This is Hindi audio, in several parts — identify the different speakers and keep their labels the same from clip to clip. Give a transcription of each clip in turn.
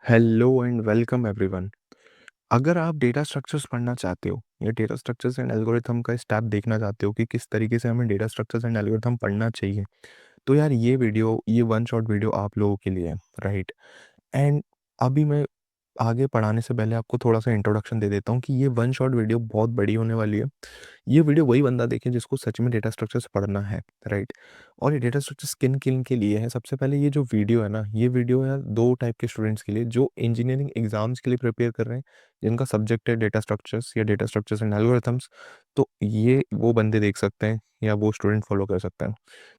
Speaker 1: Hello and welcome everyone. अगर आप डेटा स्ट्रक्चर्स पढ़ना चाहते हो या डेटा स्ट्रक्चर्स एंड एल्गोरिथम का स्टेप देखना चाहते हो कि किस तरीके से हमें डेटा स्ट्रक्चर्स एंड एल्गोरिथम पढ़ना चाहिए, तो यार ये वन शॉट वीडियो आप लोगों के लिए है, राइट। एंड अभी मैं आगे पढ़ाने से पहले आपको थोड़ा सा इंट्रोडक्शन दे देता हूँ कि ये वन शॉट वीडियो बहुत बड़ी होने वाली है। ये वीडियो वही बंदा देखे जिसको सच में डेटा स्ट्रक्चर्स पढ़ना है, राइट। और ये डेटा स्ट्रक्चर्स किन किन के लिए है, सबसे पहले ये जो वीडियो है ना, ये वीडियो है दो टाइप के स्टूडेंट्स के लिए जो इंजीनियरिंग एग्जाम्स के लिए प्रिपेयर कर रहे हैं, जिनका सब्जेक्ट है डेटा स्ट्रक्चर्स या डेटा स्ट्रक्चर्स एंड एल्गोरिथम्स। तो ये वो बंदे देख सकते हैं या वो स्टूडेंट फॉलो कर सकते हैं।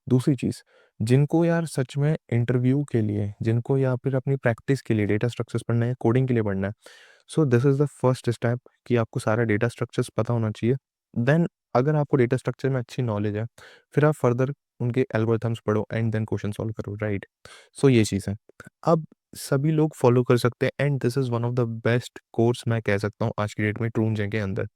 Speaker 1: दूसरी चीज़, जिनको यार सच में इंटरव्यू के लिए, जिनको या फिर अपनी प्रैक्टिस के लिए डेटा स्ट्रक्चर्स पढ़ना है, कोडिंग के लिए पढ़ना है, सो this is the first step कि आपको सारा डेटा स्ट्रक्चर्स पता होना चाहिए। देन अगर आपको डेटा स्ट्रक्चर में अच्छी नॉलेज है, फिर आप फर्दर उनके एल्गोरिथम्स पढ़ो एंड देन क्वेश्चन सॉल्व करो, राइट। सो ये चीज़ है। अब सभी लोग फॉलो कर सकते हैं and this is one of the best course मैं कह सकता हूँ आज की डेट में ट्रूनजे के अंदर।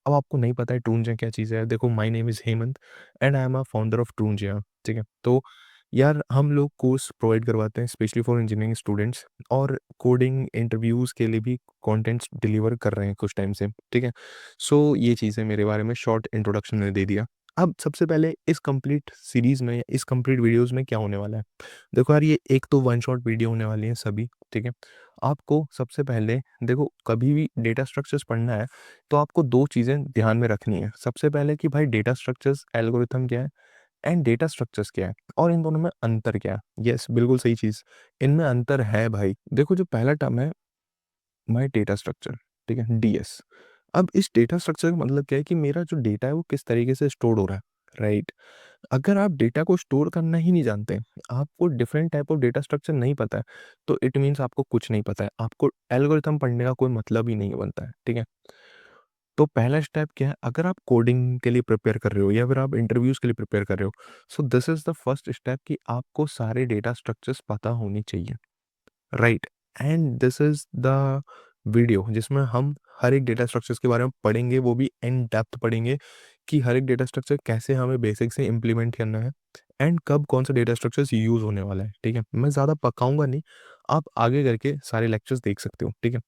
Speaker 1: अब आपको नहीं पता है ट्रूनजे क्या चीज़ है, देखो my name is Hemant and I am a founder of ट्रूनजे, ठीक है। तो यार हम लोग कोर्स प्रोवाइड करवाते हैं स्पेशली फॉर इंजीनियरिंग स्टूडेंट्स, और कोडिंग इंटरव्यूज़ के लिए भी कंटेंट्स डिलीवर कर रहे हैं कुछ टाइम से, ठीक है। सो ये चीज़ें मेरे बारे में शॉर्ट इंट्रोडक्शन मैंने दे दिया। अब सबसे पहले इस कंप्लीट सीरीज़ में, इस कंप्लीट वीडियोज़ में क्या होने वाला है? देखो यार, ये एक तो वन शॉट वीडियो होने वाली है सभी, ठीक है। आपको सबसे पहले देखो, कभी भी डेटा स्ट्रक्चर्स पढ़ना है तो आपको 2 चीज़ें ध्यान में रखनी है। सबसे पहले कि भाई डेटा स्ट्रक्चर्स एल्गोरिथम क्या है एंड डेटा स्ट्रक्चर्स क्या है और इन दोनों में अंतर क्या है? यस, बिल्कुल सही चीज़। इनमें अंतर है भाई। देखो, जो पहला टर्म है माय डेटा स्ट्रक्चर, ठीक है, डीएस। अब इस डेटा स्ट्रक्चर का मतलब क्या है कि मेरा जो डेटा है वो किस तरीके से स्टोर हो रहा है, राइट। अगर आप डेटा को स्टोर करना ही नहीं जानते, आपको different type of data structure नहीं पता है, तो इट मीन्स आपको कुछ नहीं पता है, आपको एल्गोरिथम पढ़ने का कोई मतलब ही नहीं बनता है, ठीक है। तो पहला स्टेप क्या है, अगर आप कोडिंग के लिए प्रिपेयर कर रहे हो या फिर आप इंटरव्यूज़ के लिए प्रिपेयर कर रहे हो, सो this is the first step कि आपको सारे डेटा स्ट्रक्चर्स पता होनी चाहिए, right. And this is the video जिसमें हम हर एक डेटा स्ट्रक्चर्स के बारे में पढ़ेंगे, वो भी इन डेप्थ पढ़ेंगे कि हर एक डेटा स्ट्रक्चर कैसे हमें बेसिक से इम्प्लीमेंट करना है एंड कब कौन सा डेटा स्ट्रक्चर्स यूज़ होने वाला है, ठीक है। मैं ज़्यादा पकाऊंगा नहीं, आप आगे करके सारे लेक्चर्स देख सकते हो, ठीक है।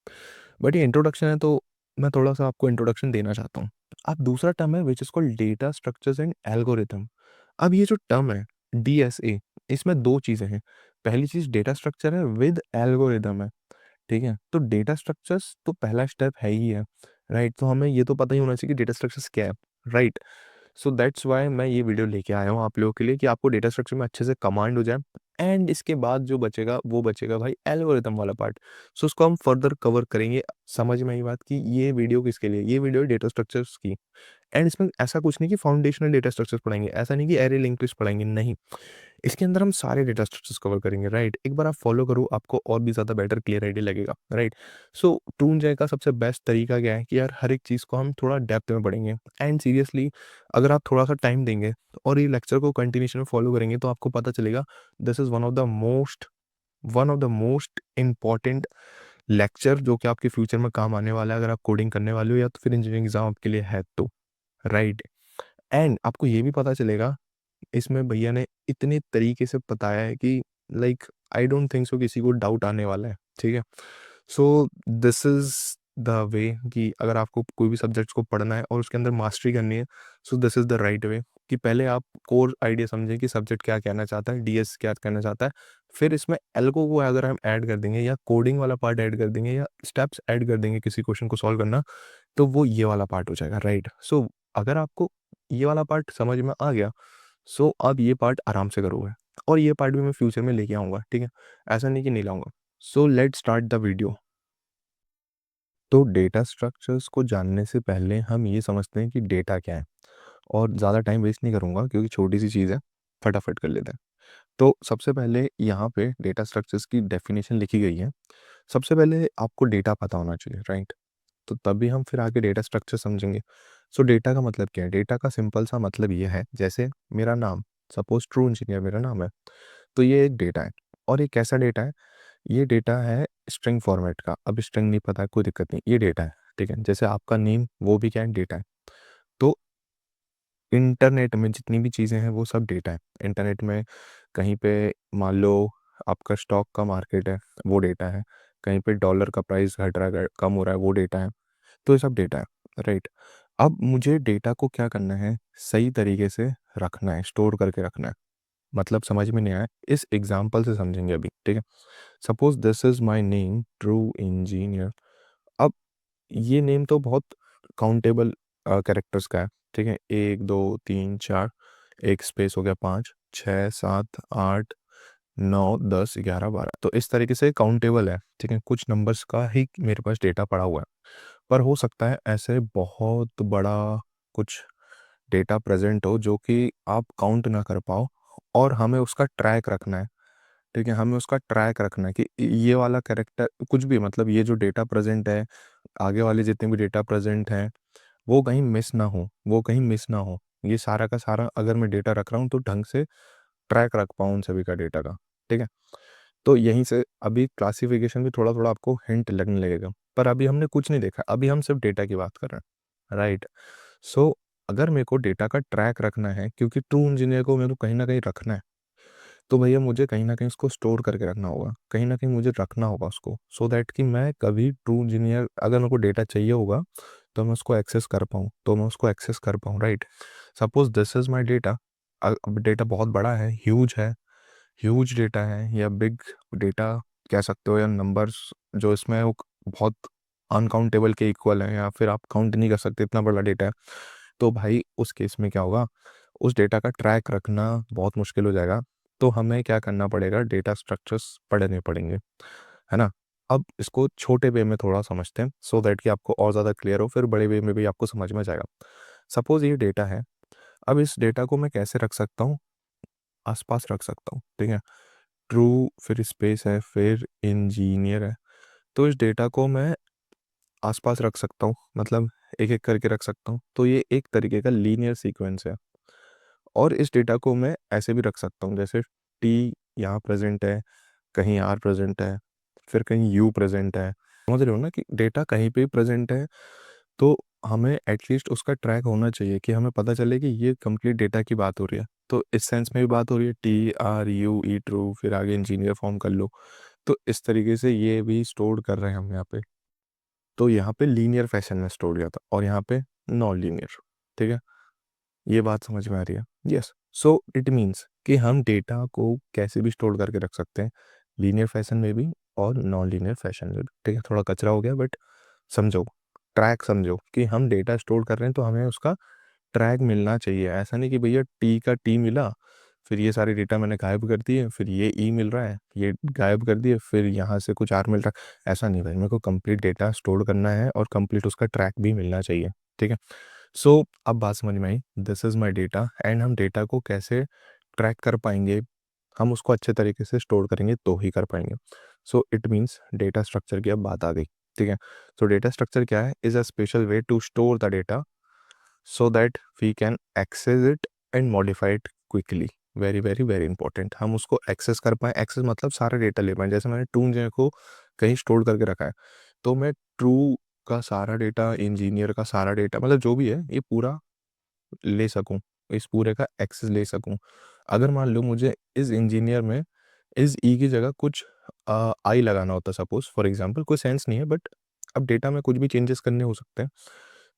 Speaker 1: बट ये इंट्रोडक्शन है तो मैं थोड़ा-सा आपको इंट्रोडक्शन देना चाहता हूँ। अब दूसरा टर्म है which is called data structures and algorithm. अब ये जो टर्म है डीएसए, इसमें 2 चीज़ें हैं। पहली चीज़ डेटा स्ट्रक्चर है विद एल्गोरिथम है, ठीक है? तो डेटा स्ट्रक्चर्स तो पहला स्टेप है ही है, राइट? तो हमें ये तो पता ही होना चाहिए कि डेटा स्ट्रक्चर्स क्या है, राइट? सो दैट्स व्हाई मैं ये वीडियो लेके आया हूँ आप लोगों के लिए कि आपको डेटा स्ट्रक्चर में अच्छे से कमांड हो जाए एंड इसके बाद जो बचेगा वो बचेगा भाई एल्गोरिथम वाला पार्ट। सो उसको हम फर्दर कवर करेंगे। समझ में आई बात कि ये वीडियो किसके लिए, ये वीडियो डेटा स्ट्रक्चर्स की। एंड इसमें ऐसा कुछ नहीं कि फाउंडेशनल डेटा स्ट्रक्चर्स पढ़ाएंगे, ऐसा नहीं कि एरे लिंक लिस्ट पढ़ाएंगे, नहीं। इसके अंदर हम सारे डेटा स्ट्रक्चर्स कवर करेंगे, राइट। एक बार आप फॉलो करो, आपको और भी ज़्यादा बेटर क्लियर आइडिया लगेगा, राइट। सो ट्रूनजे का सबसे बेस्ट तरीका क्या है कि यार हर एक चीज़ को हम थोड़ा डेप्थ में पढ़ेंगे एंड सीरियसली अगर आप थोड़ा सा टाइम देंगे और ये लेक्चर को कंटिन्यूशन में फॉलो करेंगे तो आपको पता चलेगा this is one of the most important lecture जो कि आपके फ्यूचर में काम आने वाला है, अगर आप कोडिंग करने वाले हो या तो फिर इंजीनियरिंग एग्जाम आपके लिए है तो, राइट। एंड आपको ये भी पता चलेगा, इसमें भैया ने इतने तरीके से बताया है कि like I don't think so किसी को डाउट आने वाला है, ठीक है। So this is the way कि अगर आपको कोई भी सब्जेक्ट्स को पढ़ना है और उसके अंदर मास्टरी करनी है, so this is the right way कि पहले आप कोर आइडिया समझें कि सब्जेक्ट क्या कहना चाहता है, डीएस क्या कहना चाहता है। फिर इसमें एल्गो को अगर हम ऐड कर देंगे या कोडिंग वाला पार्ट ऐड कर देंगे या स्टेप्स ऐड कर देंगे किसी क्वेश्चन को सॉल्व करना, तो वो ये वाला पार्ट हो जाएगा, राइट। सो अगर आपको ये वाला पार्ट समझ में आ गया, सो अब ये पार्ट आराम से करोगे और ये पार्ट भी मैं फ्यूचर में लेके आऊँगा, ठीक है? ऐसा नहीं कि नहीं लाऊँगा। So let's start the video. तो डेटा स्ट्रक्चर्स को जानने से पहले हम ये समझते हैं कि डेटा क्या है, और ज़्यादा टाइम वेस्ट नहीं करूँगा क्योंकि छोटी-सी चीज़ है, फटाफट कर लेते हैं। तो सबसे पहले यहाँ पे डेटा स्ट्रक्चर्स की डेफिनेशन लिखी गई है। सबसे पहले आपको डेटा पता होना चाहिए, राइट? तो तभी हम फिर आगे डेटा स्ट्रक्चर समझेंगे। सो डेटा का मतलब क्या है? डेटा का सिंपल सा मतलब ये है, जैसे मेरा नाम, सपोज़ ट्रू इंजीनियर मेरा नाम है, तो ये एक डेटा है। और ये कैसा डेटा है? ये डेटा है स्ट्रिंग फॉर्मेट का। अब स्ट्रिंग नहीं पता है, कोई दिक्कत नहीं, ये डेटा है, ठीक है? जैसे आपका नेम, वो भी क्या है? डेटा है। तो इंटरनेट में जितनी भी चीज़ें हैं वो सब डेटा है। इंटरनेट में कहीं पे मान लो आपका स्टॉक का मार्केट है, वो डेटा है। कहीं पे डॉलर का प्राइस घट रहा है, कम हो रहा है, वो डेटा है। तो ये सब डेटा है, राइट। अब मुझे डेटा को क्या करना है, सही तरीके से रखना है, स्टोर करके रखना है। मतलब समझ में नहीं आया, इस एग्जाम्पल से समझेंगे अभी, ठीक है। Suppose this is my name true engineer. अब ये नेम तो बहुत काउंटेबल कैरेक्टर्स का है, ठीक है। 1 2 3 4, एक स्पेस हो गया, 5 6 7 8 9 10 11 12, तो इस तरीके से काउंटेबल है, ठीक है। कुछ नंबर्स का ही मेरे पास डेटा पड़ा हुआ है, पर हो सकता है ऐसे बहुत बड़ा कुछ डेटा प्रेजेंट हो जो कि आप काउंट ना कर पाओ, और हमें उसका ट्रैक रखना है, ठीक है। हमें उसका ट्रैक रखना है कि ये वाला कैरेक्टर कुछ भी, मतलब ये जो डेटा प्रेजेंट है, आगे वाले जितने भी डेटा प्रेजेंट हैं, वो कहीं मिस ना हो, वो कहीं मिस ना हो। ये सारा का सारा अगर मैं डेटा रख रहा हूँ तो ढंग से ट्रैक रख पाऊँ उन सभी का डेटा का, ठीक है। तो यहीं से अभी क्लासिफिकेशन भी थोड़ा थोड़ा आपको हिंट लगने लगेगा, पर अभी हमने कुछ नहीं देखा, अभी हम सिर्फ डेटा की बात कर रहे हैं, राइट। सो अगर मेरे को डेटा का ट्रैक रखना है, क्योंकि ट्रू इंजीनियर को मेरे को कहीं ना कहीं रखना है, तो भैया मुझे कहीं ना कहीं उसको स्टोर करके रखना होगा, कहीं ना कहीं मुझे रखना होगा उसको, सो दैट कि मैं कभी ट्रू इंजीनियर अगर मेरे को डेटा चाहिए होगा तो मैं उसको एक्सेस कर पाऊँ, तो मैं उसको एक्सेस कर पाऊँ, right. Suppose this is my data. अब डेटा बहुत बड़ा है, ह्यूज डेटा है, या बिग डेटा कह सकते हो, या नंबर्स जो इसमें है वो बहुत अनकाउंटेबल के इक्वल है, या फिर आप काउंट नहीं कर सकते, इतना बड़ा डेटा है। तो भाई उस केस में क्या होगा, उस डेटा का ट्रैक रखना बहुत मुश्किल हो जाएगा। तो हमें क्या करना पड़ेगा, डेटा स्ट्रक्चर्स पढ़ने पड़ेंगे, है ना। अब इसको छोटे वे में थोड़ा समझते हैं, सो दैट कि आपको और ज़्यादा क्लियर हो, फिर बड़े वे में भी आपको समझ में जाएगा। सपोज ये डेटा है, अब इस डेटा को मैं कैसे रख सकता हूँ, आसपास रख सकता हूँ, ठीक है। ट्रू, फिर स्पेस है, फिर इंजीनियर है। तो इस डेटा को मैं आसपास रख सकता हूँ, मतलब एक एक करके रख सकता हूँ, तो ये एक तरीके का लीनियर सीक्वेंस है। और इस डेटा को मैं ऐसे भी रख सकता हूँ, जैसे टी यहाँ प्रेजेंट है, कहीं आर प्रेजेंट है, फिर कहीं यू प्रेजेंट है। समझ रहे हो ना कि डेटा कहीं पे भी प्रेजेंट है, तो हमें एटलीस्ट उसका ट्रैक होना चाहिए कि हमें पता चले कि ये कंप्लीट डेटा की बात हो रही है। तो इस सेंस में भी बात हो रही है, T R you E true, फिर आगे इंजीनियर फॉर्म कर लो। तो इस तरीके से ये भी स्टोर कर रहे हैं हम यहाँ पे। तो यहाँ पे लीनियर फैशन में स्टोर किया था, और यहाँ पे नॉन लीनियर, ठीक है। ये बात समझ में आ रही है, यस। सो इट मीन्स कि हम डेटा को कैसे भी स्टोर करके रख सकते हैं, लीनियर फैशन में भी और नॉन लीनियर फैशन में भी, ठीक है। थोड़ा कचरा हो गया, बट समझो, ट्रैक समझो कि हम डेटा स्टोर कर रहे हैं तो हमें उसका ट्रैक मिलना चाहिए। ऐसा नहीं कि भैया टी का टी मिला, फिर ये सारे डेटा मैंने गायब कर दिए, फिर ये ई मिल रहा है, ये गायब कर दिए, फिर यहाँ से कुछ आर मिल रहा है। ऐसा नहीं भाई, मेरे को कंप्लीट डेटा स्टोर करना है और कंप्लीट उसका ट्रैक भी मिलना चाहिए, ठीक है। सो अब बात समझ में आई, this is my data, and हम डेटा को कैसे ट्रैक कर पाएंगे, हम उसको अच्छे तरीके से स्टोर करेंगे तो ही कर पाएंगे। So it means data structure की अब बात आ गई, ठीक है। सो डेटा स्ट्रक्चर क्या है, is a special way to store the data so that we can access it and modify it quickly। Very very very important, हम उसको एक्सेस कर पाएँ, एक्सेस मतलब सारा डेटा ले पाएँ। जैसे मैंने ट्रू इंजीनियर को कहीं स्टोर करके रखा है, तो मैं ट्रू का सारा डेटा, इंजीनियर का सारा डेटा, मतलब जो भी है, ये पूरा ले सकूँ, इस पूरे का एक्सेस ले सकूँ। अगर मान लो मुझे इस इंजीनियर में इस ई की जगह कुछ आई लगाना होता, सपोज फॉर एग्जांपल, कोई सेंस नहीं है, बट अब डेटा में कुछ भी चेंजेस करने हो सकते हैं,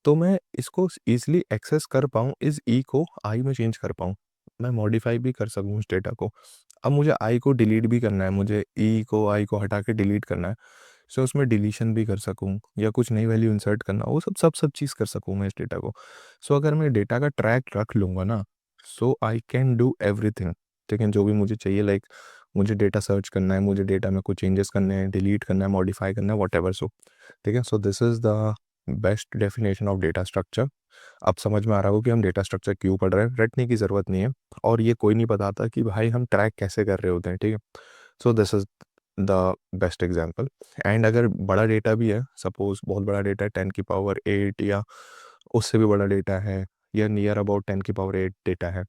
Speaker 1: तो मैं इसको ईजिली एक्सेस कर पाऊँ, इस ई को आई में चेंज कर पाऊँ, मैं मॉडिफाई भी कर सकूँ उस डेटा को। अब मुझे आई को डिलीट भी करना है, मुझे ई को, आई को हटा के डिलीट करना है, सो उसमें डिलीशन भी कर सकूँ, या कुछ नई वैल्यू इंसर्ट करना, वो सब सब सब चीज़ कर सकूँ मैं इस डेटा को। सो अगर मैं डेटा का ट्रैक रख लूँगा ना, सो आई कैन डू एवरीथिंग, ठीक है। जो भी मुझे चाहिए, लाइक मुझे डेटा सर्च करना है, मुझे डेटा में कुछ चेंजेस करने हैं, डिलीट करना है, मॉडिफाई करना है, वॉट एवर, सो ठीक है। सो this is the best definition of data structure. अब समझ में आ रहा हो कि हम डेटा स्ट्रक्चर क्यों पढ़ रहे हैं, रटने की ज़रूरत नहीं है, और ये कोई नहीं बताता कि भाई हम ट्रैक कैसे कर रहे होते हैं, ठीक है। सो this is the best example. And अगर बड़ा डेटा भी है, सपोज बहुत बड़ा डेटा है, 10 की पावर 8, या उससे भी बड़ा डेटा है, या नियर अबाउट 10 की पावर 8 डेटा है,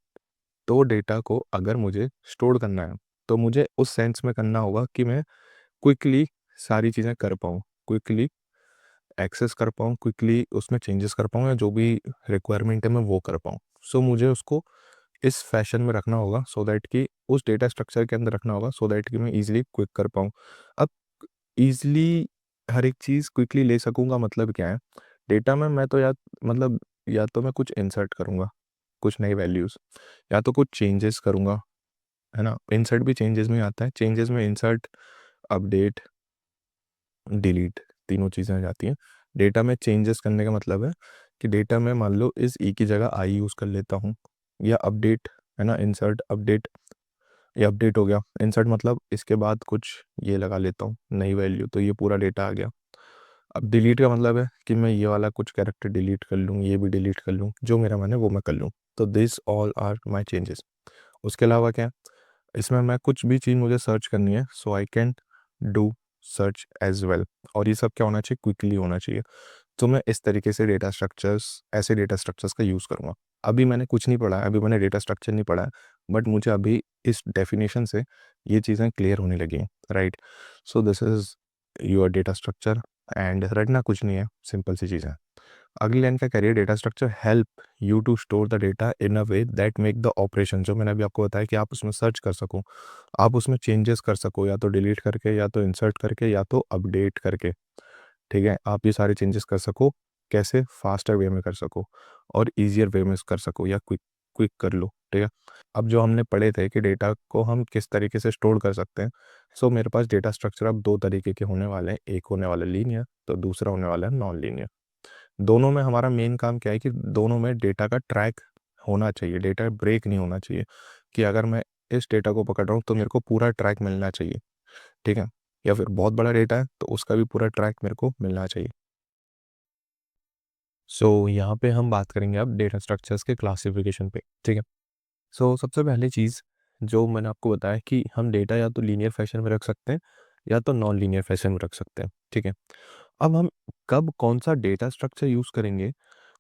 Speaker 1: तो डेटा को अगर मुझे स्टोर करना है, तो मुझे उस सेंस में करना होगा कि मैं क्विकली सारी चीज़ें कर पाऊँ, क्विकली एक्सेस कर पाऊँ, क्विकली उसमें चेंजेस कर पाऊँ, या जो भी रिक्वायरमेंट है मैं वो कर पाऊँ। सो मुझे उसको इस फैशन में रखना होगा, सो दैट कि उस डेटा स्ट्रक्चर के अंदर रखना होगा, सो दैट कि मैं ईज़िली क्विक कर पाऊँ। अब ईज़िली हर एक चीज़ क्विकली ले सकूँगा मतलब क्या है, डेटा में मैं तो या मतलब या तो मैं कुछ इंसर्ट करूँगा, कुछ नई वैल्यूज़, या तो कुछ चेंजेस करूँगा, है ना? इंसर्ट भी चेंजेस में आता है, चेंजेस में इंसर्ट, अपडेट, डिलीट तीनों चीज़ें आ जाती हैं। डेटा में चेंजेस करने का मतलब है कि डेटा में मान लो इस ई की जगह आई यूज़ कर लेता हूँ, या अपडेट, है ना? इंसर्ट अपडेट, ये अपडेट हो गया। इंसर्ट मतलब इसके बाद कुछ ये लगा लेता हूँ, नई वैल्यू, तो ये पूरा डेटा आ गया। अब डिलीट का मतलब है कि मैं ये वाला कुछ कैरेक्टर डिलीट कर लूँ, ये भी डिलीट कर लूँ, जो मेरा मन है वो मैं कर लूँ। तो this all are my changes. उसके अलावा क्या है, इसमें मैं कुछ भी चीज़ मुझे सर्च करनी है, so I can do search as well, और ये सब क्या होना चाहिए, क्विकली होना चाहिए। तो मैं इस तरीके से डेटा स्ट्रक्चर्स, ऐसे डेटा स्ट्रक्चर्स का यूज़ करूँगा। अभी मैंने कुछ नहीं पढ़ा है, अभी मैंने डेटा स्ट्रक्चर नहीं पढ़ा है, बट मुझे अभी इस डेफिनेशन से ये चीज़ें क्लियर होने लगी हैं, right? So this is your data structure, and रटना कुछ नहीं है, सिंपल सी चीज़ है। अगली लाइन का career, data structure help you to store the data in a way that make the operation, जो मैंने अभी आपको बताया कि आप उसमें सर्च कर सको, आप उसमें चेंजेस कर सको, या तो डिलीट करके, या तो इंसर्ट करके, या तो अपडेट करके, ठीक है? आप ये सारे चेंजेस कर सको, कैसे? फास्टर वे में कर सको, और ईज़ियर वे में कर सको, या क्विक क्विक कर लो, ठीक है? अब जो हमने पढ़े थे कि डेटा को हम किस तरीके से स्टोर कर सकते हैं, सो मेरे पास डेटा स्ट्रक्चर अब 2 तरीके के होने वाले हैं, एक होने वाला है लीनियर, तो दूसरा होने वाला है नॉन लीनियर। दोनों में हमारा मेन काम क्या है कि दोनों में डेटा का ट्रैक होना चाहिए, डेटा ब्रेक नहीं होना चाहिए, कि अगर मैं इस डेटा को पकड़ रहा हूँ तो मेरे को पूरा ट्रैक मिलना चाहिए, ठीक है? या फिर बहुत बड़ा डेटा है तो उसका भी पूरा ट्रैक मेरे को मिलना चाहिए। सो यहाँ पे हम बात करेंगे अब डेटा स्ट्रक्चर्स के क्लासिफिकेशन पे, ठीक है? सो सबसे पहली चीज़ जो मैंने आपको बताया कि हम डेटा या तो लीनियर फैशन में रख सकते हैं, या तो नॉन लीनियर फैशन में रख सकते हैं, ठीक है? अब हम कब कौन सा डेटा स्ट्रक्चर यूज़ करेंगे,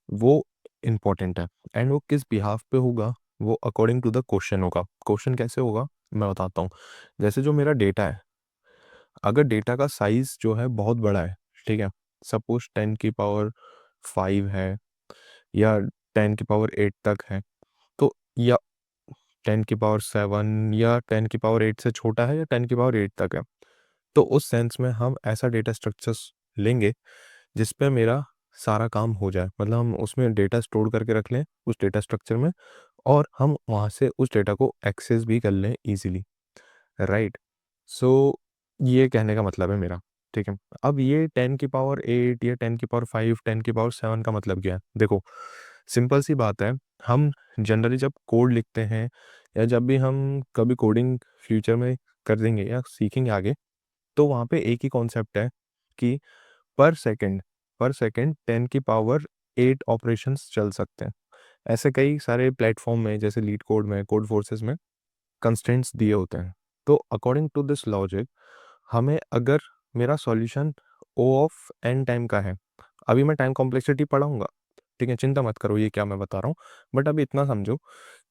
Speaker 1: वो इम्पोर्टेंट है, एंड वो किस बिहाफ पे होगा, वो अकॉर्डिंग टू द क्वेश्चन होगा। क्वेश्चन कैसे होगा, मैं बताता हूँ। जैसे जो मेरा डेटा है, अगर डेटा का साइज़ जो है बहुत बड़ा है, ठीक है? सपोज़ 10 की पावर 5 है, या 10 की पावर 8 तक है, तो या 10 की पावर 7, या 10 की पावर 8 से छोटा है, या 10 की पावर 8 तक है। तो उस सेंस में हम ऐसा डेटा स्ट्रक्चर्स लेंगे जिस पे मेरा सारा काम हो जाए। मतलब हम उसमें डेटा स्टोर करके रख लें उस डेटा स्ट्रक्चर में, और हम वहाँ से उस डेटा को एक्सेस भी कर लें ईज़िली, राइट? सो ये कहने का मतलब है मेरा, ठीक है? अब ये 10 की पावर 8 या 10 की पावर 5, 10 की पावर 7 का मतलब क्या है? देखो, सिंपल सी बात है, हम जनरली जब कोड लिखते हैं, या जब भी हम कभी कोडिंग फ्यूचर में कर देंगे या सीखेंगे आगे, तो वहाँ पे एक ही कॉन्सेप्ट है कि पर सेकंड पर सेकंड 10 की पावर 8 ऑपरेशंस चल सकते हैं। ऐसे कई सारे प्लेटफ़ॉर्म में, जैसे लीड कोड में, कोड फोर्सेस में कंस्ट्रेंट्स दिए होते हैं। तो अकॉर्डिंग टू दिस लॉजिक, हमें अगर मेरा solution O of n time का है, अभी मैं टाइम कॉम्प्लेक्सिटी पढ़ाऊँगा, ठीक है? चिंता मत करो ये क्या मैं बता रहा हूँ। बट अभी इतना समझो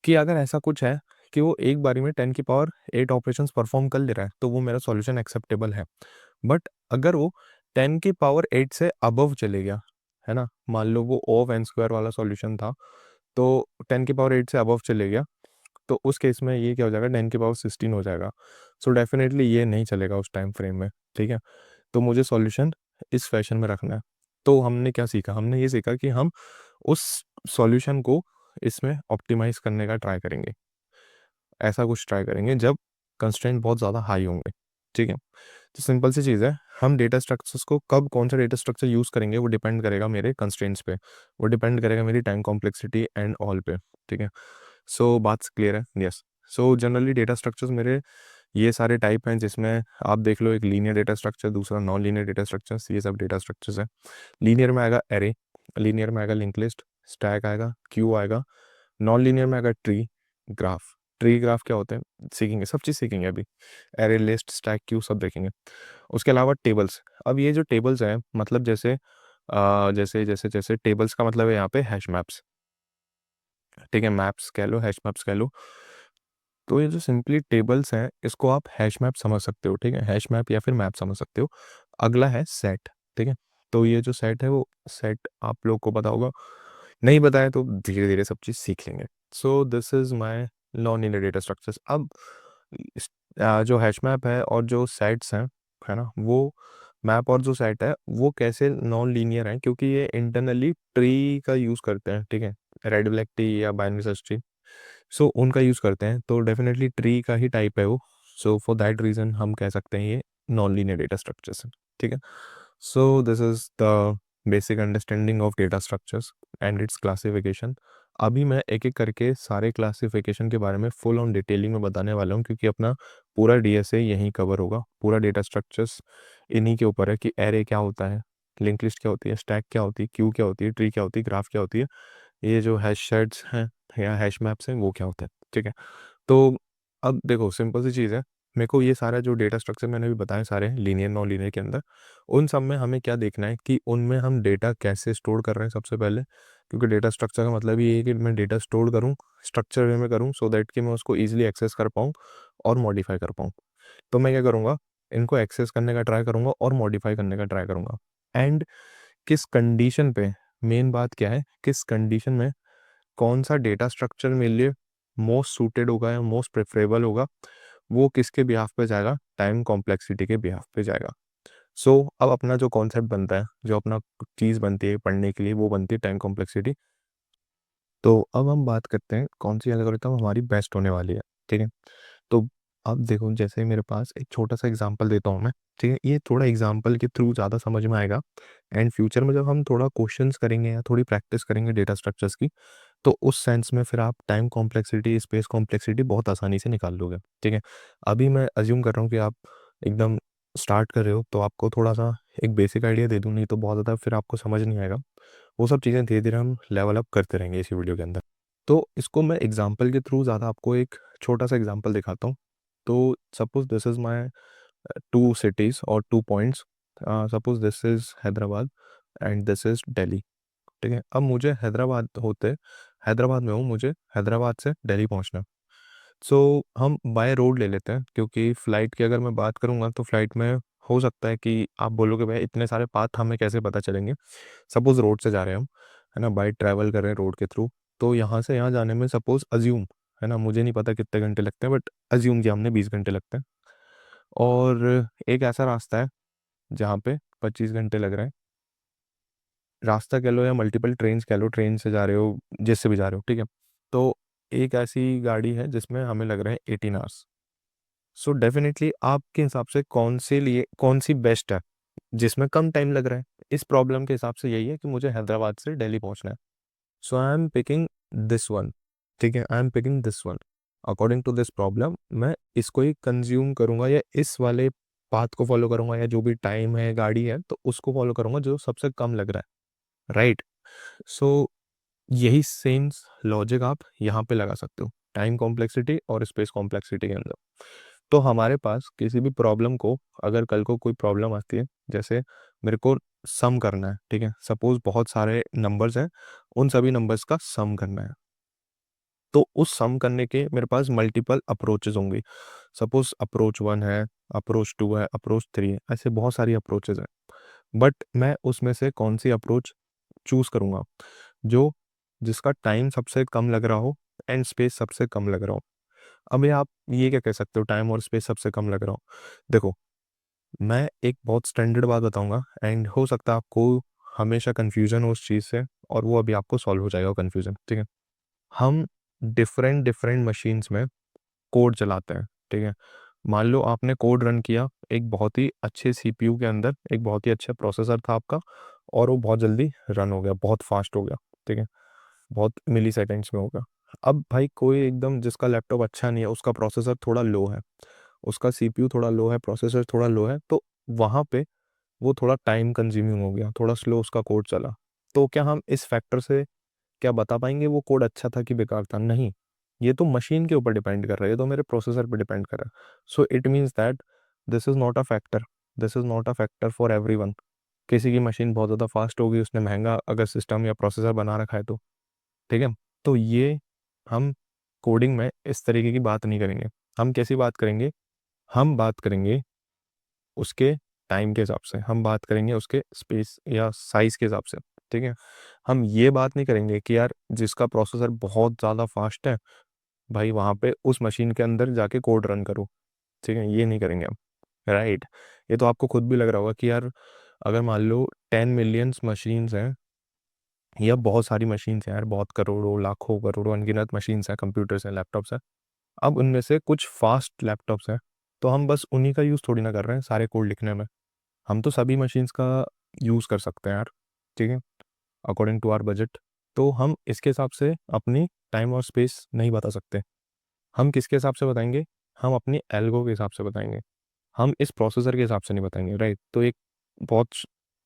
Speaker 1: कि अगर ऐसा कुछ है कि वो एक बारी में 10 की पावर 8 ऑपरेशंस परफ़ॉर्म कर ले रहा है, तो वो मेरा सॉल्यूशन एक्सेप्टेबल है। बट अगर वो 10 की पावर 8 से अबव चले गया, है ना? मान लो वो O ऑफ n स्क्वायर वाला सॉल्यूशन था, तो 10 की पावर 8 से अबव चले गया, तो उस केस में ये क्या हो जाएगा, 10 की पावर 16 हो जाएगा। सो डेफ़िनेटली ये नहीं चलेगा उस टाइम फ्रेम में, ठीक है? तो मुझे सॉल्यूशन इस फैशन में रखना है। तो हमने क्या सीखा? हमने ये सीखा कि हम उस सॉल्यूशन को इसमें ऑप्टिमाइज़ करने का ट्राई करेंगे। ऐसा कुछ ट्राई करेंगे जब कंस्ट्रेंट बहुत ज़्यादा हाई होंगे, ठीक है? तो सिंपल सी चीज़ है, हम डेटा स्ट्रक्चर्स को कब कौन-सा डेटा स्ट्रक्चर यूज़ करेंगे, वो डिपेंड करेगा मेरे कंस्ट्रेंट्स पे, वो डिपेंड करेगा मेरी टाइम कॉम्प्लेक्सिटी एंड ऑल पे, ठीक है? सो बात क्लियर है? Yes. So generally data structures मेरे ये सारे टाइप हैं, जिसमें आप देख लो, एक लीनियर डेटा स्ट्रक्चर, दूसरा नॉन लीनियर डेटा स्ट्रक्चर्स, ये सब डेटा स्ट्रक्चर्स हैं। लीनियर में आएगा एरे, लीनियर में आएगा लिंक लिस्ट, स्टैक आएगा, क्यू आएगा, नॉन लीनियर में आएगा ट्री, ग्राफ। ट्री ग्राफ क्या होते हैं सीखेंगे, सब चीज़ सीखेंगे अभी। एरे, लिस्ट, स्टैक, क्यू सब देखेंगे। उसके अलावा टेबल्स। अब ये जो टेबल्स हैं, मतलब जैसे जैसे टेबल्स का मतलब है यहाँ पे हैश मैप्स, ठीक है? मैप्स कह लो, हैश मैप्स कह लो। तो ये जो सिंपली टेबल्स हैं, इसको आप हैश मैप समझ सकते हो, ठीक है? हैश मैप या फिर मैप समझ सकते हो। अगला है सेट, ठीक है? तो ये जो सेट है, वो सेट आप लोग को पता होगा, नहीं पता है तो धीरे-धीरे सब चीज़ सीख लेंगे। सो this is my non linear data structures. अब जो हैश मैप है और जो सेट्स हैं, है ना, वो मैप और जो सेट है वो कैसे नॉन लीनियर है, क्योंकि ये इंटरनली ट्री का यूज़ करते हैं, ठीक है, रेड ब्लैक ट्री या बाइनरी सर्च ट्री, सो उनका यूज़ करते हैं, तो डेफिनेटली ट्री का ही टाइप है वो। सो फॉर दैट रीज़न हम कह सकते हैं ये नॉन लीनियर डेटा स्ट्रक्चर्स है, ठीक है। सो this is the basic understanding of data structures and it's classification. अभी मैं एक एक करके सारे क्लासिफिकेशन के बारे में फुल ऑन डिटेलिंग में बताने वाला हूँ, क्योंकि अपना पूरा डीएसए यहीं कवर होगा, पूरा डेटा स्ट्रक्चर्स इन्हीं के ऊपर है कि एरे क्या होता है, लिंक लिस्ट क्या होती है, स्टैक क्या होती है, क्यू क्या होती है, ट्री क्या होती है, ग्राफ क्या होती है, ये जो हैश शेड्स हैं या हैश मैप्स हैं वो क्या होता है, ठीक है। तो अब देखो सिंपल सी चीज़ है, मेरे को ये सारा जो डेटा स्ट्रक्चर मैंने भी बताया सारे लीनियर नॉन लीनियर के अंदर, उन सब में हमें क्या देखना है कि उनमें हम डेटा कैसे स्टोर कर रहे हैं सबसे पहले, क्योंकि डेटा स्ट्रक्चर का मतलब ये है कि मैं डेटा स्टोर करूँ स्ट्रक्चर वे में करूँ, सो दैट कि मैं उसको ईजिली एक्सेस कर पाऊँ और मॉडिफाई कर पाऊँ। तो मैं क्या करूँगा, इनको एक्सेस करने का ट्राई करूँगा और मॉडिफाई करने का ट्राई करूँगा। एंड किस कंडीशन पे, मेन बात क्या है, किस कंडीशन में कौन सा डेटा स्ट्रक्चर मेरे लिए मोस्ट सूटेड होगा या मोस्ट प्रेफरेबल होगा, वो किसके बिहाफ पे जाएगा, टाइम कॉम्प्लेक्सिटी के बिहाफ पे जाएगा। सो अब अपना जो कॉन्सेप्ट बनता है, जो अपना चीज़ बनती है पढ़ने के लिए, वो बनती है टाइम कॉम्प्लेक्सिटी। तो अब हम बात करते हैं कौन सी एल्गोरिथम हमारी बेस्ट होने वाली है, ठीक है। तो अब देखो जैसे मेरे पास एक छोटा सा एग्जांपल देता हूँ मैं, ठीक है, ये थोड़ा एग्जांपल के थ्रू ज़्यादा समझ में आएगा। एंड फ्यूचर में जब हम थोड़ा क्वेश्चंस करेंगे या थोड़ी प्रैक्टिस करेंगे डेटा स्ट्रक्चर्स की, तो उस सेंस में फिर आप टाइम कॉम्प्लेक्सिटी, स्पेस कॉम्प्लेक्सिटी बहुत आसानी से निकाल लोगे, ठीक है। अभी मैं अज्यूम कर रहा हूँ कि आप एकदम स्टार्ट कर रहे हो, तो आपको थोड़ा सा एक बेसिक आइडिया दे दूँ, नहीं तो बहुत ज़्यादा फिर आपको समझ नहीं आएगा। वो सब चीज़ें धीरे धीरे हम लेवल अप करते रहेंगे इसी वीडियो के अंदर। तो इसको मैं एग्जांपल के थ्रू ज़्यादा आपको एक छोटा सा एग्जांपल दिखाता हूँ। तो suppose this is my two cities और two points, suppose this is Hyderabad and this is Delhi, ठीक है। अब मुझे हैदराबाद में हूँ, मुझे हैदराबाद से दिल्ली पहुँचना है। सो हम बाय रोड ले लेते हैं, क्योंकि फ़्लाइट की अगर मैं बात करूँगा तो फ़्लाइट में हो सकता है कि आप बोलोगे भाई इतने सारे पाथ हमें कैसे पता चलेंगे। सपोज़ रोड से जा रहे हैं हम, है ना, बाय ट्रैवल कर रहे हैं रोड के थ्रू, तो यहाँ से यहाँ जाने में सपोज़ अज़्यूम, है ना, मुझे नहीं पता कितने घंटे लगते हैं, बट अज़्यूम किया हमने 20 घंटे लगते हैं। और एक ऐसा रास्ता है जहाँ पे 25 घंटे लग रहे हैं। रास्ता कह लो या मल्टीपल ट्रेन्स कह लो, ट्रेन से जा रहे हो, जिससे भी जा रहे हो, ठीक है। तो एक ऐसी गाड़ी है जिसमें हमें लग रहा है 18 आवर्स। सो डेफिनेटली आपके हिसाब से कौन सी बेस्ट है जिसमें कम टाइम लग रहा है। इस प्रॉब्लम के हिसाब से यही है कि मुझे हैदराबाद से दिल्ली पहुंचना है, so I am picking this one, ठीक है, I am picking this one according to this problem. मैं इसको ही कंज्यूम करूंगा या इस वाले पाथ को फॉलो करूंगा, या जो भी टाइम है गाड़ी है तो उसको फॉलो करूंगा जो सबसे कम लग रहा है, राइट। सो यही सेम लॉजिक आप यहाँ पे लगा सकते हो टाइम कॉम्प्लेक्सिटी और स्पेस कॉम्प्लेक्सिटी के अंदर। तो हमारे पास किसी भी प्रॉब्लम को, अगर कल को कोई प्रॉब्लम आती है, जैसे मेरे को सम करना है, ठीक है, सपोज बहुत सारे नंबर्स हैं, उन सभी नंबर्स का सम करना है, तो उस सम करने के मेरे पास मल्टीपल अप्रोचेज होंगी। सपोज अप्रोच 1 है, अप्रोच 2 है, अप्रोच 3 है, ऐसे बहुत सारी अप्रोचेज हैं। बट मैं उसमें से कौन सी अप्रोच चूज करूंगा जो जिसका टाइम सबसे कम लग रहा हो एंड स्पेस सबसे कम लग रहा हो। अभी आप ये क्या कह सकते हो, टाइम और स्पेस सबसे कम लग रहा हो। देखो, मैं एक बहुत स्टैंडर्ड बात बताऊंगा एंड हो सकता है आपको हमेशा कन्फ्यूजन हो उस चीज़ से, और वो अभी आपको सॉल्व हो जाएगा कन्फ्यूजन, ठीक है। हम डिफरेंट डिफरेंट मशीन्स में कोड चलाते हैं, ठीक है। मान लो आपने कोड रन किया एक बहुत ही अच्छे सीपीयू के अंदर, एक बहुत ही अच्छा प्रोसेसर था आपका, और वो बहुत जल्दी रन हो गया, बहुत फास्ट हो गया, ठीक है, बहुत मिली सेकेंड्स में होगा। अब भाई कोई एकदम जिसका लैपटॉप अच्छा नहीं है, उसका प्रोसेसर थोड़ा लो है, उसका सीपीयू थोड़ा लो है, प्रोसेसर थोड़ा लो है, तो वहाँ पे वो थोड़ा टाइम कंज्यूमिंग हो गया, थोड़ा स्लो उसका कोड चला। तो क्या हम इस फैक्टर से क्या बता पाएंगे वो कोड अच्छा था कि बेकार था? नहीं, ये तो मशीन के ऊपर डिपेंड कर रहा है, ये तो मेरे प्रोसेसर पे डिपेंड कर रहा है। So it means that this is not a factor, this is not a factor for everyone. किसी की मशीन बहुत ज़्यादा फास्ट होगी, उसने महंगा अगर सिस्टम या प्रोसेसर बना रखा है तो, ठीक है। तो ये हम कोडिंग में इस तरीके की बात नहीं करेंगे। हम कैसी बात करेंगे, हम बात करेंगे उसके टाइम के हिसाब से, हम बात करेंगे उसके स्पेस या साइज के हिसाब से, ठीक है। हम ये बात नहीं करेंगे कि यार जिसका प्रोसेसर बहुत ज़्यादा फास्ट है, भाई वहाँ पे उस मशीन के अंदर जाके कोड रन करो, ठीक है, ये नहीं करेंगे हम। राइट। ये तो आपको खुद भी लग रहा होगा कि यार अगर मान लो 10 मिलियंस मशीन्स हैं, या बहुत सारी मशीन्स हैं यार, बहुत करोड़ों लाखों करोड़ों अनगिनत मशीन्स हैं, कंप्यूटर्स हैं, लैपटॉप्स हैं। अब उनमें से कुछ फास्ट लैपटॉप्स हैं, तो हम बस उन्हीं का यूज़ थोड़ी ना कर रहे हैं सारे कोड लिखने में। हम तो सभी मशीन्स का यूज़ कर सकते हैं यार, ठीक है, अकॉर्डिंग टू आवर बजट। तो हम इसके हिसाब से अपनी टाइम और स्पेस नहीं बता सकते। हम किसके हिसाब से बताएंगे? हम अपनी एल्गो के हिसाब से बताएंगे। हम इस प्रोसेसर के हिसाब से नहीं बताएंगे, राइट। तो बहुत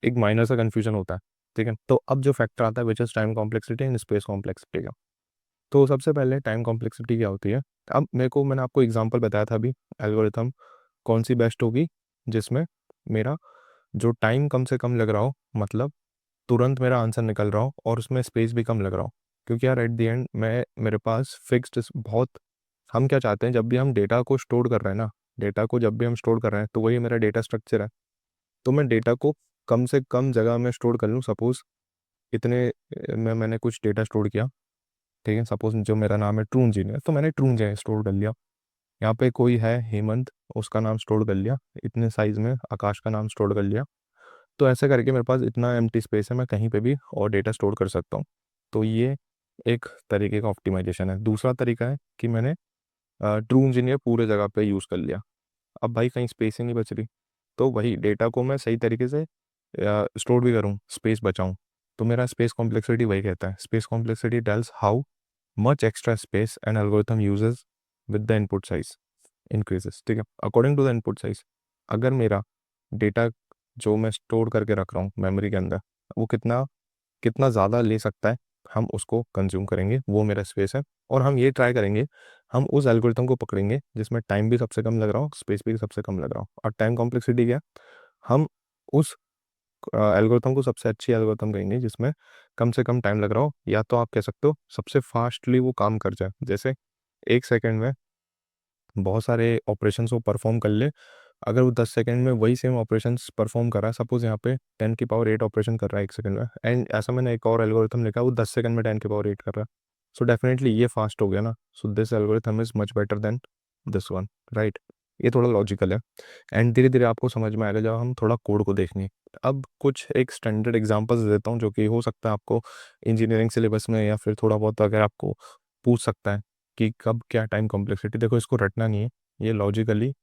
Speaker 1: एक माइनर सा कन्फ्यूजन होता है, ठीक है। तो अब जो फैक्टर आता है which is time complexity and space complexity का। तो सबसे पहले टाइम कॉम्प्लेक्सिटी क्या होती है? अब मैंने आपको एग्जांपल बताया था अभी, एल्गोरिथम कौन सी बेस्ट होगी जिसमें मेरा जो टाइम कम से कम लग रहा हो, मतलब तुरंत मेरा आंसर निकल रहा हो, और उसमें स्पेस भी कम लग रहा हो। क्योंकि यार एट द एंड मेरे पास फिक्स्ड बहुत, हम क्या चाहते हैं जब भी हम डेटा को स्टोर कर रहे हैं ना, डेटा को जब भी हम स्टोर कर रहे हैं तो वही मेरा डेटा स्ट्रक्चर है। तो मैं डेटा को कम से कम जगह में स्टोर कर लूँ। सपोज मैंने कुछ डेटा स्टोर किया, ठीक है। सपोज जो मेरा नाम है ट्रू इंजीनियर, तो मैंने ट्रू इंजीनियर स्टोर कर लिया। यहाँ पे कोई है हेमंत, उसका नाम स्टोर कर लिया इतने साइज में, आकाश का नाम स्टोर कर लिया। तो ऐसे करके मेरे पास इतना एम्प्टी स्पेस है, मैं कहीं पे भी और डेटा स्टोर कर सकता हूँ। तो ये एक तरीके का ऑप्टिमाइजेशन है। दूसरा तरीका है कि मैंने ट्रू इंजीनियर पूरे जगह पे यूज़ कर लिया। अब भाई कहीं स्पेस ही नहीं बच रही, तो वही डेटा को मैं सही तरीके से स्टोर भी करूँ, स्पेस बचाऊँ। तो मेरा स्पेस कॉम्प्लेक्सिटी वही कहता है, space complexity tells how much extra space an algorithm uses with the input size increases, ठीक है, according to the input size. अगर मेरा डेटा जो मैं स्टोर करके रख रहा हूँ मेमोरी के अंदर, वो कितना कितना ज़्यादा ले सकता है, हम उसको कंज्यूम करेंगे, वो मेरा स्पेस है। और हम ये ट्राई करेंगे, हम उस एल्गोरिथम को पकड़ेंगे जिसमें टाइम भी सबसे कम लग रहा हो, स्पेस भी सबसे कम लग रहा हो। और टाइम कॉम्प्लेक्सिटी क्या है? हम उस एल्गोरिथम को सबसे अच्छी एल्गोरिथम कहेंगे जिसमें कम से कम टाइम लग रहा हो, या तो आप कह सकते हो सबसे फास्टली वो काम कर जाए। जैसे 1 सेकेंड में बहुत सारे ऑपरेशंस वो परफॉर्म कर ले। अगर वो 10 सेकेंड में वही सेम ऑपरेशंस परफॉर्म कर रहा है, सपोज यहाँ पे 10 की पावर 8 ऑपरेशन कर रहा है 1 सेकेंड में, एंड ऐसा मैंने एक और एल्गोरिथम लिखा वो 10 सेकेंड में 10 की पावर 8 कर रहा है। सो डेफिनेटली ये फास्ट हो गया ना। So this algorithm is much better than this one, right. ये थोड़ा लॉजिकल है, एंड धीरे धीरे आपको समझ में आएगा जब हम थोड़ा कोड को देखेंगे। अब कुछ एक स्टैंडर्ड एग्जांपल्स देता हूँ जो कि हो सकता है आपको इंजीनियरिंग सिलेबस में या फिर थोड़ा बहुत अगर आपको पूछ सकता है कि कब क्या टाइम कॉम्प्लेक्सिटी। देखो इसको रटना नहीं है, ये लॉजिकली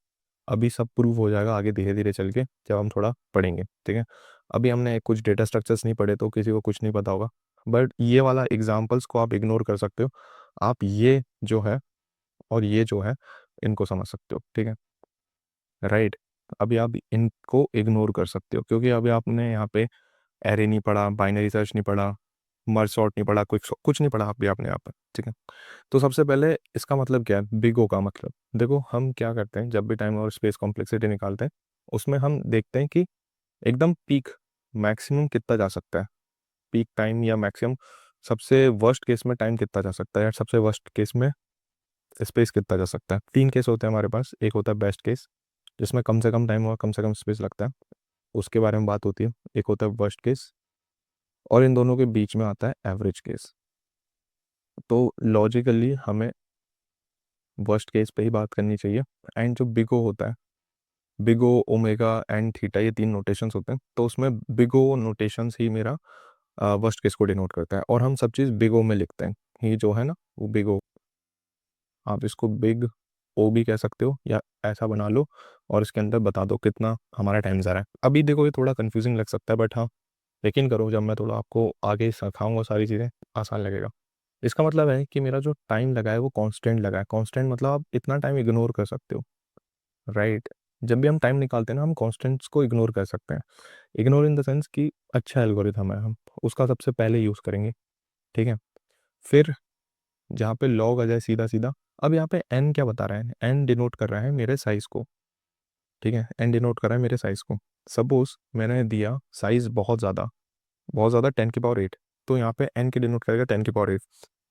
Speaker 1: अभी सब प्रूव हो जाएगा आगे धीरे धीरे चल के जब हम थोड़ा पढ़ेंगे, ठीक है। अभी हमने कुछ डेटा स्ट्रक्चर्स नहीं पढ़े तो किसी को कुछ नहीं पता होगा, बट ये वाला एग्जांपल्स को आप इग्नोर कर सकते हो। आप ये जो है और ये जो है इनको समझ सकते हो, ठीक है, राइट। अभी आप इनको इग्नोर कर सकते हो क्योंकि अभी आपने यहाँ पे एरे नहीं पढ़ा, बाइनरी सर्च नहीं पढ़ा, मर्ज सॉर्ट नहीं पढ़ा, कुछ कुछ नहीं पढ़ा अभी आपने यहाँ पर, ठीक है। तो सबसे पहले इसका मतलब क्या है, बिग ओ का मतलब? देखो हम क्या करते हैं जब भी टाइम और स्पेस कॉम्प्लेक्सिटी निकालते हैं, उसमें हम देखते हैं कि एकदम पीक मैक्सिमम कितना जा सकता है, पीक टाइम या मैक्सिमम सबसे वर्स्ट केस में टाइम कितना जा सकता है, या सबसे वर्स्ट केस में स्पेस कितना जा सकता है। 3 केस होते हैं हमारे पास, एक होता है बेस्ट केस जिसमें कम से कम टाइम और कम से कम स्पेस लगता है, उसके बारे में बात होती है। एक होता है वर्स्ट केस, और इन दोनों के बीच में आता है एवरेज केस। तो लॉजिकली हमें वर्स्ट केस पे ही बात करनी चाहिए। एंड जो बिग ओ होता है, big O, omega and theta, ये 3 नोटेशंस होते हैं, तो उसमें बिग ओ नोटेशंस ही मेरा वर्स्ट केस को डिनोट करता है, और हम सब चीज़ बिग ओ में लिखते हैं। ये जो है ना वो बिग ओ, आप इसको बिग ओ भी कह सकते हो या ऐसा बना लो, और इसके अंदर बता दो कितना हमारा टाइम जा रहा है। अभी देखो ये थोड़ा कंफ्यूजिंग लग सकता है, बट हाँ यकीन करो जब मैं थोड़ा आपको आगे सिखाऊंगा सारी चीज़ें आसान लगेगा। इसका मतलब है कि मेरा जो टाइम लगा है वो कांस्टेंट लगा है। कांस्टेंट मतलब आप इतना टाइम इग्नोर कर सकते हो, राइट। जब भी हम टाइम निकालते हैं ना, हम कांस्टेंट्स को इग्नोर कर सकते हैं। इग्नोर इन द सेंस कि अच्छा एल्गोरिथम है, हम उसका सबसे पहले यूज़ करेंगे, ठीक है। फिर जहाँ पे लॉग आ जाए सीधा सीधा, अब यहाँ पे एन क्या बता रहा है? एन डिनोट कर रहा है मेरे साइज़ को, ठीक है, एन डिनोट कर रहा है मेरे साइज़ को। सपोज मैंने दिया साइज़ बहुत ज़्यादा, बहुत ज़्यादा 10 की पावर 8, तो यहाँ पे एन के डिनोट करेगा 10 की पावर 8।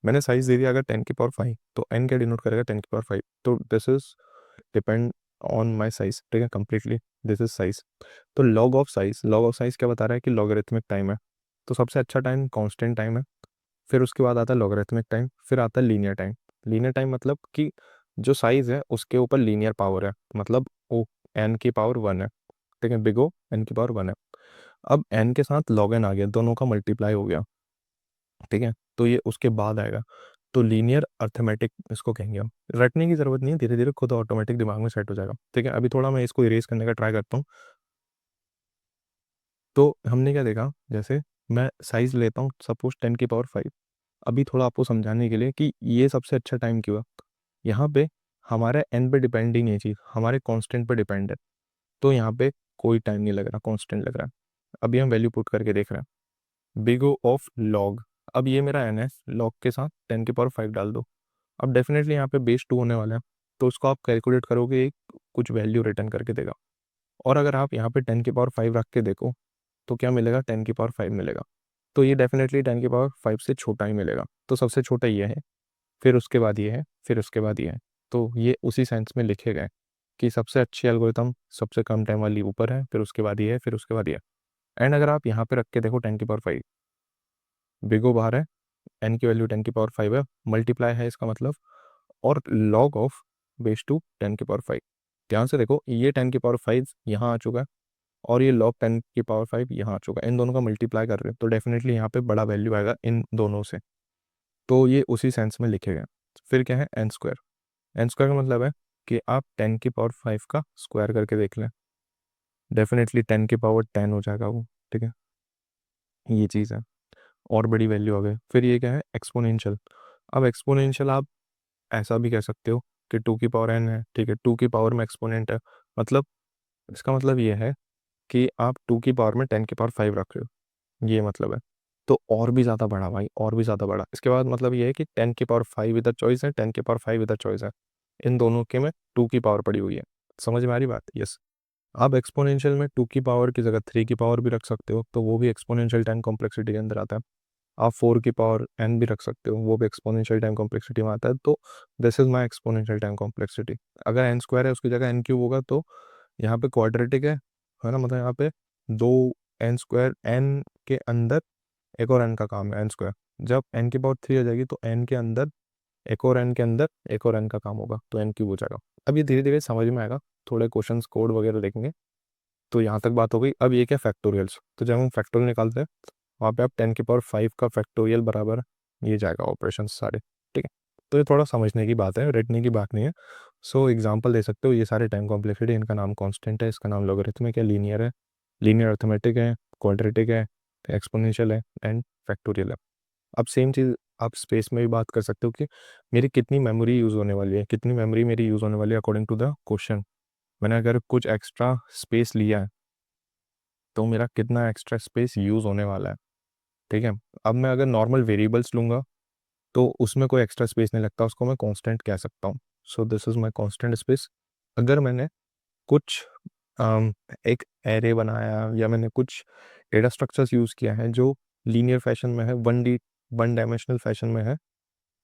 Speaker 1: मैंने साइज़ दे दिया अगर 10 की पावर 5, तो एन के डिनोट करेगा 10 की पावर 5। तो this is depend on my size, ठीक है, कंप्लीटली दिस इज साइज। तो log of size, log of size क्या बता रहा है कि लॉगरिथमिक टाइम है। तो सबसे अच्छा टाइम कांस्टेंट टाइम है, फिर उसके बाद आता है लॉगरिथमिक टाइम, फिर आता है लीनियर टाइम। लीनियर टाइम मतलब कि जो साइज है उसके ऊपर लीनियर पावर है, मतलब वो n की पावर 1 है, ठीक है, बिग O n की पावर 1 है। अब n के साथ log n आ गया, दोनों का मल्टीप्लाई हो गया, ठीक है, तो ये उसके बाद आएगा। तो लीनियर अर्थमेटिक इसको कहेंगे हम, रटने की जरूरत नहीं है, धीरे धीरे खुद ऑटोमेटिक दिमाग में सेट हो जाएगा, ठीक है। अभी थोड़ा मैं इसको इरेज करने का ट्राई करता हूँ। तो हमने क्या देखा, जैसे मैं साइज लेता हूँ सपोज 10 की पावर 5। अभी थोड़ा आपको समझाने के लिए कि ये सबसे अच्छा टाइम क्यों है। यहाँ पे हमारे एन पे डिपेंड ही नहीं है चीज़, हमारे कांस्टेंट पे डिपेंड है। तो यहाँ पे कोई टाइम नहीं लग रहा, कांस्टेंट लग रहा है। अभी हम वैल्यू पुट करके देख रहे हैं, बिग O ऑफ लॉग। अब ये मेरा एन है, लॉग के साथ 10 की पावर 5 डाल दो। अब डेफिनेटली यहाँ पे बेस 2 होने वाला है, तो उसको आप कैलकुलेट करोगे, एक कुछ वैल्यू रिटर्न करके देगा। और अगर आप यहाँ पे 10 की पावर 5 रख के देखो तो क्या मिलेगा, 10 की पावर 5 मिलेगा। तो ये डेफिनेटली 10 की पावर 5 से छोटा ही मिलेगा, तो सबसे छोटा ये है, फिर उसके बाद ये है, फिर उसके बाद ये है। तो ये उसी सेंस में लिखे गए कि सबसे अच्छी एल्गोरिथम सबसे कम टाइम वाली ऊपर है, फिर उसके बाद ये है, फिर उसके बाद ये है। एंड अगर आप यहाँ पे रख के देखो 10 की पावर 5, बिग O बाहर है, एन की वैल्यू 10 की पावर 5 है, मल्टीप्लाई है इसका मतलब, और लॉग ऑफ बेस टू 10 की पावर 5। ध्यान से देखो, ये 10 की पावर 5 यहाँ आ चुका है, और ये लॉग 10 की पावर 5 यहाँ आ चुका है। इन दोनों का मल्टीप्लाई कर रहे हो तो डेफिनेटली यहाँ पे बड़ा वैल्यू आएगा इन दोनों से। तो ये उसी सेंस में लिखे गए। फिर क्या है, एन स्क्वायर। एन स्क्वायर का मतलब है कि आप 10 की पावर 5 का स्क्वायर करके देख लें, डेफिनेटली 10 की पावर 10 हो जाएगा वो, ठीक है। ये चीज़ है, और बड़ी वैल्यू आ गई। फिर ये क्या है, एक्सपोनेंशियल। अब एक्सपोनेंशियल आप ऐसा भी कह सकते हो कि 2 की पावर n है, ठीक है, 2 की पावर में एक्सपोनेंट है, मतलब इसका मतलब ये है कि आप 2 की पावर में 10 की पावर 5 रख रहे हो, ये मतलब है। तो और भी ज़्यादा बड़ा भाई, और भी ज़्यादा बड़ा। इसके बाद मतलब ये है कि 10 की पावर 5 इधर चॉइस है, 10 की पावर 5 इधर चॉइस है, इन दोनों के में 2 की पावर पड़ी हुई है। समझ में आ रही बात, यस। आप एक्सपोनेंशियल में 2 की पावर की जगह 3 की पावर भी रख सकते हो, तो वो भी एक्सपोनेंशियल टाइम कॉम्प्लेक्सिटी के अंदर आता है। आप 4 की पावर n भी रख सकते हो, वो भी एक्सपोनेंशियल टाइम कॉम्प्लेक्सिटी में आता है। तो this is my exponential time complexity. अगर n स्क्वायर है उसकी जगह n क्यूब होगा, तो यहाँ पे क्वाड्रेटिक है ना, मतलब यहाँ पे दो n स्क्वायर, n के अंदर एक और n का काम है n स्क्वायर। जब n की पावर 3 आ जाएगी तो n के अंदर एक और n के अंदर एक और n का काम होगा, तो n क्यूब हो जाएगा। अब ये धीरे धीरे समझ में आएगा, थोड़े क्वेश्चंस कोड वगैरह देखेंगे। तो यहाँ तक बात हो गई। अब ये क्या, फैक्टोरियल्स। तो जब हम फैक्टोरियल निकालते हैं वहाँ पे आप 10 की पावर 5 का फैक्टोरियल बराबर ये जाएगा ऑपरेशन सारे, ठीक है। तो ये थोड़ा समझने की बात है, रटने की बात नहीं है। सो एग्जांपल दे सकते हो, ये सारे टाइम कॉम्प्लेक्सिटी, इनका नाम कांस्टेंट है, इसका नाम लॉगरिथमिक है, लीनियर है, लीनियर अर्थमेटिक है, क्वाड्रेटिक है, एक्सपोनेंशियल है, एंड फैक्टोरियल है। अब सेम चीज़ आप स्पेस में भी बात कर सकते हो कि मेरी कितनी मेमोरी यूज़ होने वाली है, कितनी मेमोरी मेरी यूज़ होने वाली है अकॉर्डिंग टू द क्वेश्चन। मैंने अगर कुछ एक्स्ट्रा स्पेस लिया है तो मेरा कितना एक्स्ट्रा स्पेस यूज़ होने वाला है, ठीक है। अब मैं अगर नॉर्मल वेरिएबल्स लूँगा तो उसमें कोई एक्स्ट्रा स्पेस नहीं लगता, उसको मैं कांस्टेंट कह सकता हूँ। सो this is my constant space. अगर मैंने कुछ एक एरे बनाया या मैंने कुछ डेटा स्ट्रक्चर्स यूज़ किया है जो लीनियर फैशन में है, वन डायमेंशनल फैशन में है,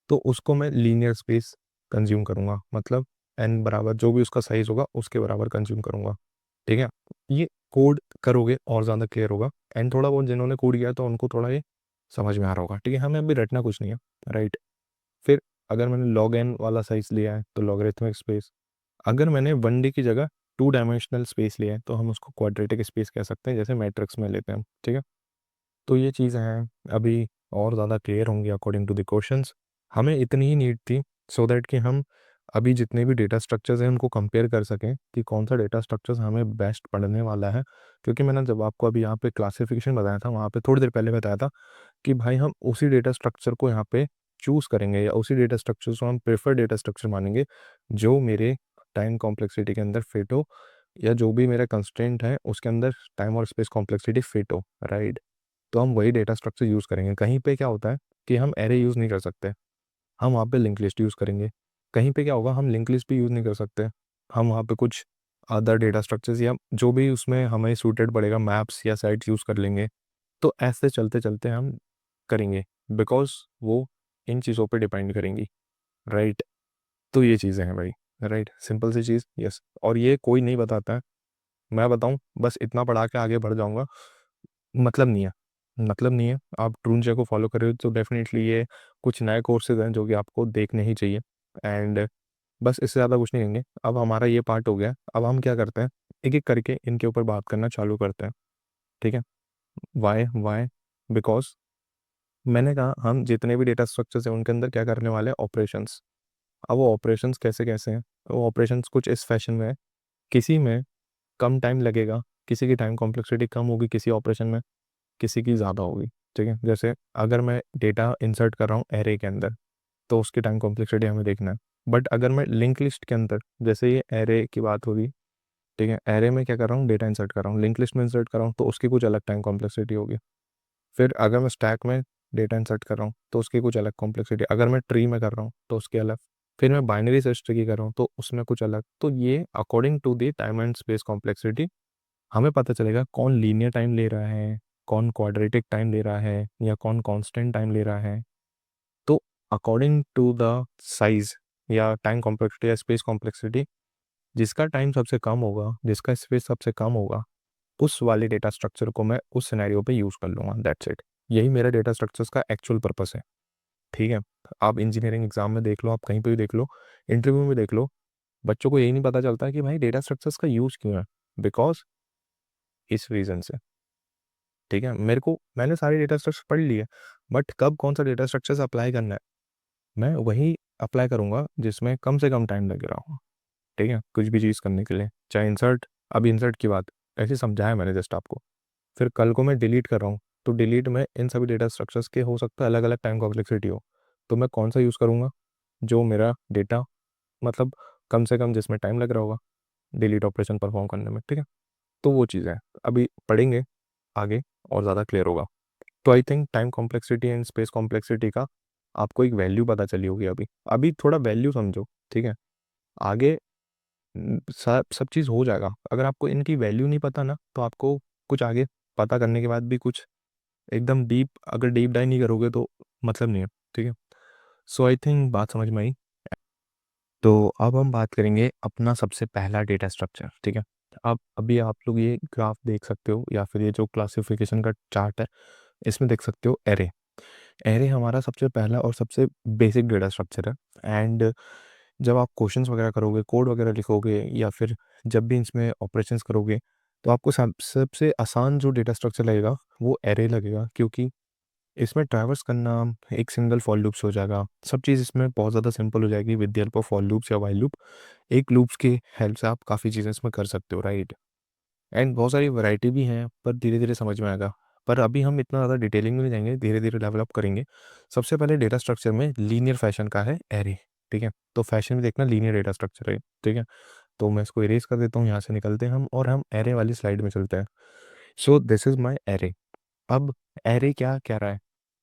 Speaker 1: तो उसको मैं लीनियर स्पेस कंज्यूम करूँगा, मतलब n बराबर जो भी उसका साइज होगा उसके बराबर कंज्यूम करूँगा, ठीक है। ये कोड करोगे और ज़्यादा क्लियर होगा, एंड थोड़ा बहुत जिन्होंने कोड किया है तो उनको थोड़ा ये समझ में आ रहा होगा, ठीक है। हमें अभी रटना कुछ नहीं है, राइट। फिर अगर मैंने लॉग एन वाला साइज लिया है तो लॉगरिथमिक स्पेस। अगर मैंने 1D की जगह 2 डायमेंशनल स्पेस लिया है तो हम उसको क्वाड्रेटिक स्पेस कह सकते हैं, जैसे मैट्रिक्स में लेते हैं, ठीक है। तो ये चीज़ें हैं, अभी और ज़्यादा क्लियर होंगी अकॉर्डिंग टू द क्वेश्चंस। हमें इतनी ही नीड थी सो दैट कि हम अभी जितने भी डेटा स्ट्रक्चर्स हैं उनको कंपेयर कर सकें कि कौन सा डेटा स्ट्रक्चर्स हमें बेस्ट पढ़ने वाला है। क्योंकि मैंने जब आपको अभी यहाँ पे क्लासिफिकेशन बताया था, वहाँ पे थोड़ी देर पहले बताया था कि भाई हम उसी डेटा स्ट्रक्चर को यहाँ पे चूज़ करेंगे, या उसी डेटा स्ट्रक्चर को हम प्रेफर डेटा स्ट्रक्चर मानेंगे जो मेरे टाइम कॉम्प्लेक्सिटी के अंदर फिट हो, या जो भी मेरा कंस्ट्रेंट है उसके अंदर टाइम और स्पेस कॉम्प्लेक्सिटी फिट हो, राइट। तो हम वही डेटा स्ट्रक्चर यूज़ करेंगे। कहीं पे क्या होता है कि हम एरे यूज़ नहीं कर सकते, हम वहाँ पे लिंक लिस्ट यूज़ करेंगे। कहीं पे क्या होगा, हम लिंक लिस्ट भी यूज़ नहीं कर सकते, हम वहाँ पे कुछ अदर डेटा स्ट्रक्चर्स या जो भी उसमें हमें सूटेड पड़ेगा, मैप्स या साइट्स यूज़ कर लेंगे। तो ऐसे चलते चलते हम करेंगे, बिकॉज वो इन चीज़ों पे डिपेंड करेंगी, राइट। तो ये चीज़ें हैं भाई, राइट, सिंपल सी चीज़, यस। और ये कोई नहीं बताता है, मैं बताऊँ बस इतना पढ़ा के आगे बढ़ जाऊँगा, मतलब नहीं है, मतलब नहीं है। आप ट्रूनजे को फॉलो करें तो डेफिनेटली ये कुछ नए कोर्सेज हैं जो कि आपको देखने ही चाहिए। एंड बस इससे ज़्यादा कुछ नहीं कहेंगे। अब हमारा ये पार्ट हो गया, अब हम क्या करते हैं, एक एक करके इनके ऊपर बात करना चालू करते हैं, ठीक है। वाई बिकॉज मैंने कहा हम जितने भी डेटा स्ट्रक्चर्स हैं उनके अंदर क्या करने वाले हैं, ऑपरेशंस। अब वो ऑपरेशंस कैसे कैसे हैं, वो ऑपरेशंस कुछ इस फैशन में है, किसी में कम टाइम लगेगा, किसी की टाइम कॉम्प्लेक्सिटी कम होगी किसी ऑपरेशन में, किसी की ज़्यादा होगी, ठीक है। जैसे अगर मैं डेटा इंसर्ट कर रहा हूँ एरे के अंदर तो उसकी टाइम कॉम्प्लेक्सिटी हमें देखना है। बट अगर मैं लिंक लिस्ट के अंदर, जैसे ये एरे की बात होगी, ठीक है, एरे में क्या कर रहा हूँ, डेटा इंसर्ट कर रहा हूँ, लिंक लिस्ट में इंसर्ट कर रहा हूँ तो उसकी कुछ अलग टाइम कॉम्प्लेक्सिटी होगी। फिर अगर मैं स्टैक में डेटा इंसर्ट कर रहा हूँ तो उसकी कुछ अलग कॉम्प्लेक्सिटी, अगर मैं ट्री में कर रहा हूँ तो उसकी अलग, फिर मैं बाइनरी सर्च ट्री की कर रहा हूँ तो उसमें कुछ अलग। तो ये according to the time and space complexity हमें पता चलेगा कौन लीनियर टाइम ले रहा है, कौन क्वाड्रेटिक टाइम ले रहा है, या कौन कांस्टेंट टाइम ले रहा है। तो अकॉर्डिंग टू द साइज या टाइम कॉम्प्लेक्सिटी या स्पेस कॉम्प्लेक्सिटी, जिसका टाइम सबसे कम होगा, जिसका स्पेस सबसे कम होगा, उस वाले डेटा स्ट्रक्चर को मैं उस सिनेरियो पे यूज़ कर लूँगा, दैट्स इट। यही मेरा डेटा स्ट्रक्चर्स का एक्चुअल पर्पस है, ठीक है। आप इंजीनियरिंग एग्जाम में देख लो, आप कहीं पे भी देख लो, इंटरव्यू में देख लो, बच्चों को यही नहीं पता चलता कि भाई डेटा स्ट्रक्चर्स का यूज़ क्यों है, बिकॉज इस रीज़न से, ठीक है। मैंने सारे डेटा स्ट्रक्चर पढ़ लिए, बट कब कौन सा डेटा स्ट्रक्चर्स अप्लाई करना है, मैं वही अप्लाई करूँगा जिसमें कम से कम टाइम लग रहा हो, ठीक है, कुछ भी चीज़ करने के लिए। चाहे इंसर्ट, अब इंसर्ट की बात ऐसे समझाया मैंने जस्ट आपको, फिर कल को मैं डिलीट कर रहा हूँ तो डिलीट में इन सभी डेटा स्ट्रक्चर्स के हो सकता है अलग अलग टाइम कॉम्प्लेक्सिटी हो, तो मैं कौन सा यूज़ करूँगा, जो मेरा डेटा मतलब कम से कम जिसमें टाइम लग रहा होगा डिलीट ऑपरेशन परफॉर्म करने में, ठीक है। तो वो चीज़ है, अभी पढ़ेंगे आगे और ज़्यादा क्लियर होगा। तो I think time complexity and space complexity का आपको एक वैल्यू पता चली होगी। अभी अभी थोड़ा वैल्यू समझो, ठीक है। आगे सब सब चीज़ हो जाएगा। अगर आपको इनकी वैल्यू नहीं पता ना तो आपको कुछ आगे पता करने के बाद भी कुछ एकदम डीप, अगर डीप डाइव नहीं करोगे तो मतलब नहीं है, ठीक है। सो आई थिंक बात समझ में आई। तो अब हम बात करेंगे अपना सबसे पहला डेटा स्ट्रक्चर, ठीक है। अब अभी आप लोग ये ग्राफ देख सकते हो या फिर ये जो क्लासिफिकेशन का चार्ट है इसमें देख सकते हो एरे। एरे हमारा सबसे पहला और सबसे बेसिक डेटा स्ट्रक्चर है। एंड जब आप क्वेश्चंस वगैरह करोगे, कोड वगैरह लिखोगे, या फिर जब भी इसमें ऑपरेशंस करोगे, तो आपको सबसे आसान जो डेटा स्ट्रक्चर लगेगा वो एरे लगेगा, क्योंकि इसमें ट्रैवर्स करना एक सिंगल फॉर लूप्स हो जाएगा। सब चीज़ इसमें बहुत ज़्यादा सिंपल हो जाएगी with the help of for loops या वाइल लूप। एक लूप्स की हेल्प से आप काफ़ी चीज़ें इसमें कर सकते हो, राइट। एंड बहुत सारी वैरायटी भी हैं, पर धीरे धीरे समझ में आएगा। पर अभी हम इतना ज़्यादा डिटेलिंग में नहीं जाएंगे, धीरे धीरे डेवलप करेंगे। सबसे पहले डेटा स्ट्रक्चर में लीनियर फैशन का है एरे, ठीक है। तो फैशन में देखना लीनियर डेटा स्ट्रक्चर है, ठीक है। तो मैं इसको इरेज कर देता हूँ, यहाँ से निकलते हैं हम और हम एरे वाली स्लाइड में चलते हैं। So this is my array. अब एरे क्या कह रहा है,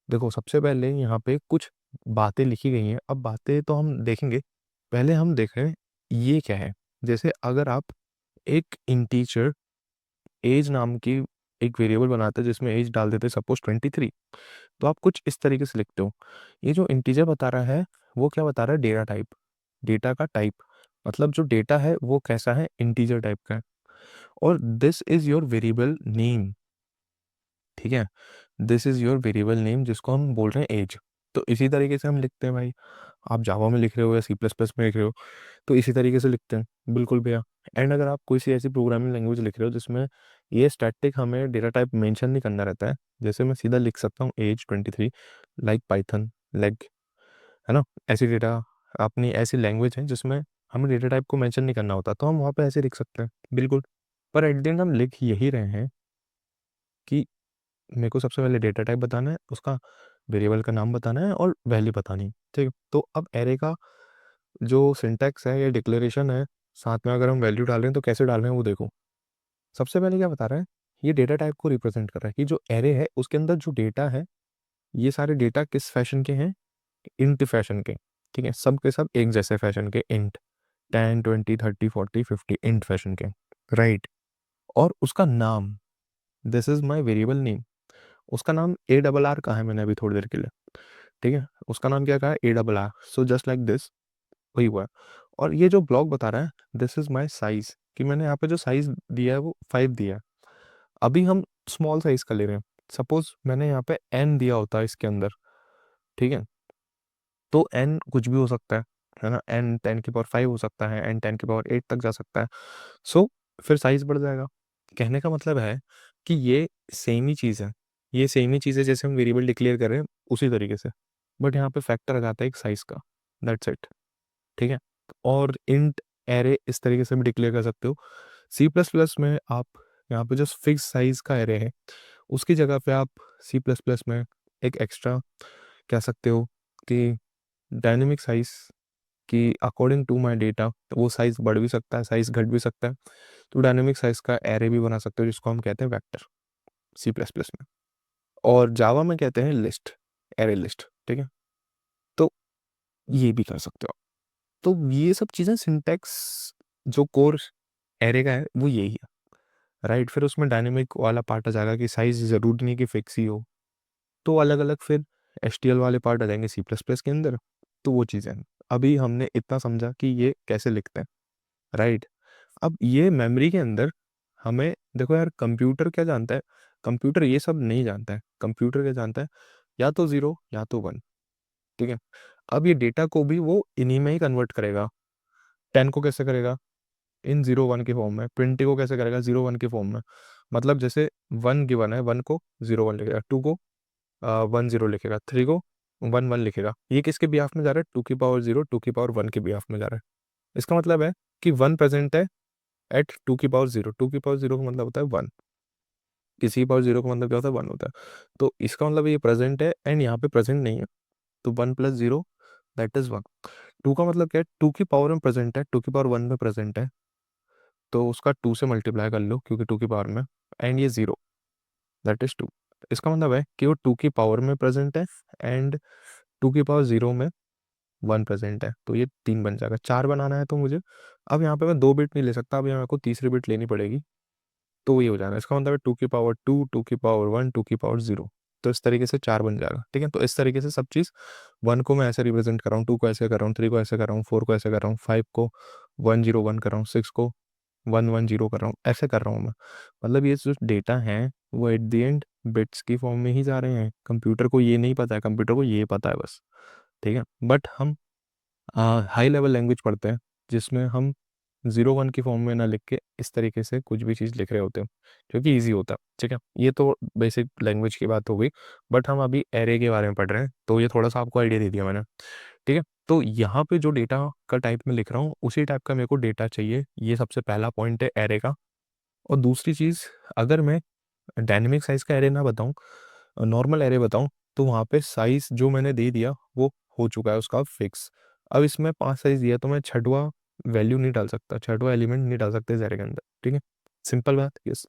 Speaker 1: देखो सबसे पहले यहाँ पे कुछ बातें लिखी गई हैं। अब बातें तो हम देखेंगे, पहले हम देख रहे हैं ये क्या है। जैसे अगर आप एक इंटीजर एज नाम की एक वेरिएबल बनाते हैं जिसमें एज डाल देते हैं सपोज 23, तो आप कुछ इस तरीके से लिखते हो। ये जो इंटीजर बता रहा है वो क्या बता रहा है, डेटा टाइप, डेटा का टाइप, मतलब जो डेटा है वो कैसा है, इंटीजर टाइप का है। और this is your variable name, ठीक है। This is your variable name जिसको हम बोल रहे हैं एज। तो इसी तरीके से हम लिखते हैं भाई, आप जावा में लिख रहे हो या सी प्लस प्लस में लिख रहे हो तो इसी तरीके से लिखते हैं, बिल्कुल भैया। एंड अगर आप कोई सी ऐसी प्रोग्रामिंग लैंग्वेज लिख रहे हो जिसमें ये स्टैटिक हमें डेटा टाइप मेंशन नहीं करना रहता है, जैसे मैं सीधा लिख सकता हूँ एज 23 लाइक पाइथन लाइक, है ना। ऐसी डेटा अपनी ऐसी लैंग्वेज है जिसमें हमें डेटा टाइप को मेंशन नहीं करना होता, तो हम वहाँ पे ऐसे लिख सकते हैं, बिल्कुल। पर एट द एंड हम लिख यही रहे हैं कि मेरे को सबसे पहले डेटा टाइप बताना है, उसका वेरिएबल का नाम बताना है और वैल्यू बतानी है, ठीक है। तो अब एरे का जो सिंटैक्स है या डिक्लेरेशन है, साथ में अगर हम वैल्यू डाल रहे हैं तो कैसे डाल रहे हैं वो देखो। सबसे पहले क्या बता रहा है, ये डेटा टाइप को रिप्रेजेंट कर रहा है कि जो एरे है उसके अंदर जो डेटा है, ये सारे डेटा किस फैशन के हैं, इंट फैशन के, ठीक है। सब के सब एक जैसे फैशन के, इंट 10 20 30 40 50 इंट फैशन के, राइट। और उसका नाम, this is my variable name, उसका नाम ए डबल आर कहा है मैंने अभी थोड़ी देर के लिए, ठीक है। उसका नाम क्या कहा है, A double R. So just like this, वही हुआ है। और ये जो ब्लॉक बता रहा है दिस इज माई साइज, कि मैंने यहाँ पे जो साइज दिया है वो 5 दिया है। अभी हम स्मॉल साइज का ले रहे हैं, सपोज मैंने यहाँ पे एन दिया होता है इसके अंदर, ठीक है। तो एन कुछ भी हो सकता है ना। एन 10 की पावर 5 हो सकता है, एन 10 की पावर 8 तक जा सकता है। सो फिर साइज बढ़ जाएगा। कहने का मतलब है कि ये सेम ही चीज़ है, ये सेम ही चीज़ है जैसे हम वेरिएबल डिक्लेयर कर रहे हैं उसी तरीके से, बट यहाँ पे फैक्टर आ जाता है एक साइज का, दैट्स इट। ठीक है। और इंट एरे इस तरीके से भी डिक्लेयर कर सकते हो। सी प्लस प्लस में आप यहाँ पे जो फिक्स साइज का एरे है उसकी जगह पे आप सी प्लस प्लस में एक एक्स्ट्रा कह सकते हो कि डायनेमिक साइज कि अकॉर्डिंग टू माई डेटा वो साइज बढ़ भी सकता है, साइज घट भी सकता है। तो डायनेमिक साइज का एरे भी बना सकते हो जिसको हम कहते हैं वेक्टर, सी प्लस प्लस में। और जावा में कहते हैं लिस्ट, एरे लिस्ट। ठीक है। तो ये भी कर सकते हो। तो ये सब चीज़ें सिंटैक्स जो कोर एरे का है वो यही है, राइट। फिर उसमें डायनेमिक वाला पार्ट आ जाएगा कि साइज ज़रूरी नहीं कि फिक्स ही हो, तो अलग अलग फिर एचटीएल वाले पार्ट आ जाएंगे सी प्लस प्लस के अंदर। तो वो चीज़ें हैं। अभी हमने इतना समझा कि ये कैसे लिखते हैं, राइट। अब ये मेमोरी के अंदर हमें देखो यार, कंप्यूटर क्या जानता है, कंप्यूटर ये सब नहीं जानता है। कंप्यूटर क्या जानता है, या तो ज़ीरो या तो वन। ठीक है। अब ये डेटा को भी वो इन्हीं में ही कन्वर्ट करेगा। 10 को कैसे करेगा, इन 0 1 के फॉर्म में। 20 को कैसे करेगा, 0 1 के फॉर्म में। मतलब जैसे 1 गिवन है, 1 को 0 1 लिखेगा, 2 को 1 0 लिखेगा, 3 को 1 1 लिखेगा। ये किसके बिहाफ में जा रहा है, 2 की पावर 0 2 की पावर 1 के बिहाफ में जा रहा है। इसका मतलब है कि 1 प्रेजेंट है एट 2 की पावर 0। 2 की पावर 0 का मतलब होता है 1, किसी की पावर 0 का मतलब क्या होता है, 1 होता है। तो इसका मतलब ये प्रेजेंट है एंड यहाँ पे प्रेजेंट नहीं है, तो 1 + 0 दैट इज 1। 2 का मतलब क्या है, 2 की पावर में प्रेजेंट है, 2 की पावर 1 में प्रेजेंट है, तो उसका 2 से मल्टीप्लाई कर लो क्योंकि 2 की पावर में, एंड ये 0 दैट इज 2। इसका मतलब है कि वो 2 की पावर में प्रेजेंट है एंड 2 की पावर 0 में 1 प्रेजेंट है। तो ये 3 बन जाएगा। 4 बनाना है तो मुझे अब यहाँ पे मैं 2 बिट नहीं ले सकता, अब यहाँ मेरे को तीसरी बिट लेनी पड़ेगी। तो ये हो जाएगा। इसका मतलब है 2 की पावर 2 2 की पावर 1 2 की पावर 0। तो इस तरीके से 4 बन जाएगा। ठीक है। तो इस तरीके से सब चीज़, 1 को मैं ऐसे रिप्रेजेंट कर रहा हूँ, 2 को ऐसे कर रहा हूँ, 3 को ऐसे कर रहा हूँ, 4 को ऐसे कर रहा हूँ, 5 को 1 0 1 कर रहा हूँ, 6 को 1 1 0 कर रहा हूँ, ऐसे कर रहा हूँ मैं। मतलब ये जो डेटा है वो एट द एंड बिट्स की फॉर्म में ही जा रहे हैं। कंप्यूटर को ये नहीं पता है, कंप्यूटर को ये पता है बस। ठीक है। बट हम हाई लेवल लैंग्वेज पढ़ते हैं जिसमें हम 0 1 की फॉर्म में ना लिख के इस तरीके से कुछ भी चीज़ लिख रहे होते हैं, क्योंकि ईजी होता है। ठीक है। ये तो बेसिक लैंग्वेज की बात हो गई। बट हम अभी एरे के बारे में पढ़ रहे हैं, तो ये थोड़ा सा आपको आइडिया दे दिया मैंने। ठीक है। तो यहाँ पे जो डेटा का टाइप मैं लिख रहा हूँ उसी टाइप का मेरे को डेटा चाहिए, ये सबसे पहला पॉइंट है एरे का। और दूसरी चीज़, अगर मैं डायनेमिक साइज का एरे ना बताऊँ, नॉर्मल एरे बताऊँ, तो वहाँ पे साइज जो मैंने दे दिया वो हो चुका है उसका फिक्स। अब इसमें 5 साइज दिया तो मैं छठवां वैल्यू नहीं डाल सकता, छठवां एलिमेंट नहीं डाल सकते इस एरे के अंदर। ठीक है। सिंपल बात, यस।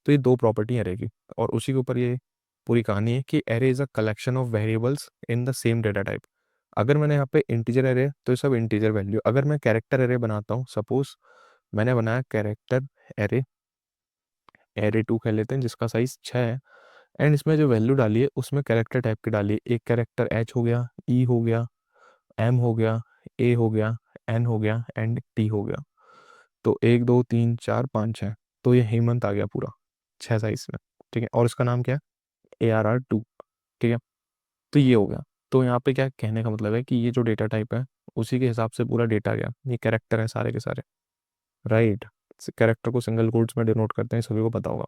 Speaker 1: तो ये दो प्रॉपर्टी एरे की, और उसी के ऊपर ये पूरी कहानी है कि array is a collection of variables in the same data type. अगर मैंने यहाँ पे इंटीजर एरे, तो ये सब इंटीजर वैल्यू। अगर मैं कैरेक्टर एरे बनाता हूँ, सपोज मैंने बनाया कैरेक्टर एरे, एरे 2 कह लेते हैं, जिसका साइज 6 है, एंड इसमें जो वैल्यू डाली है उसमें कैरेक्टर टाइप की डाली है। एक कैरेक्टर एच हो गया, ई हो गया, एम हो गया, ए हो गया, एन हो गया एंड टी हो गया। तो 1 2 3 4 5 6, तो ये हेमंत आ गया पूरा 6 साइज में। ठीक है। और इसका नाम क्या है, ARR2। ठीक है। तो ये हो गया। तो यहाँ पे क्या कहने का मतलब है कि ये जो डेटा टाइप है उसी के हिसाब से पूरा डेटा गया। ये कैरेक्टर है सारे के सारे, राइट। कैरेक्टर को सिंगल कोट्स में डिनोट करते हैं, सभी को पता होगा।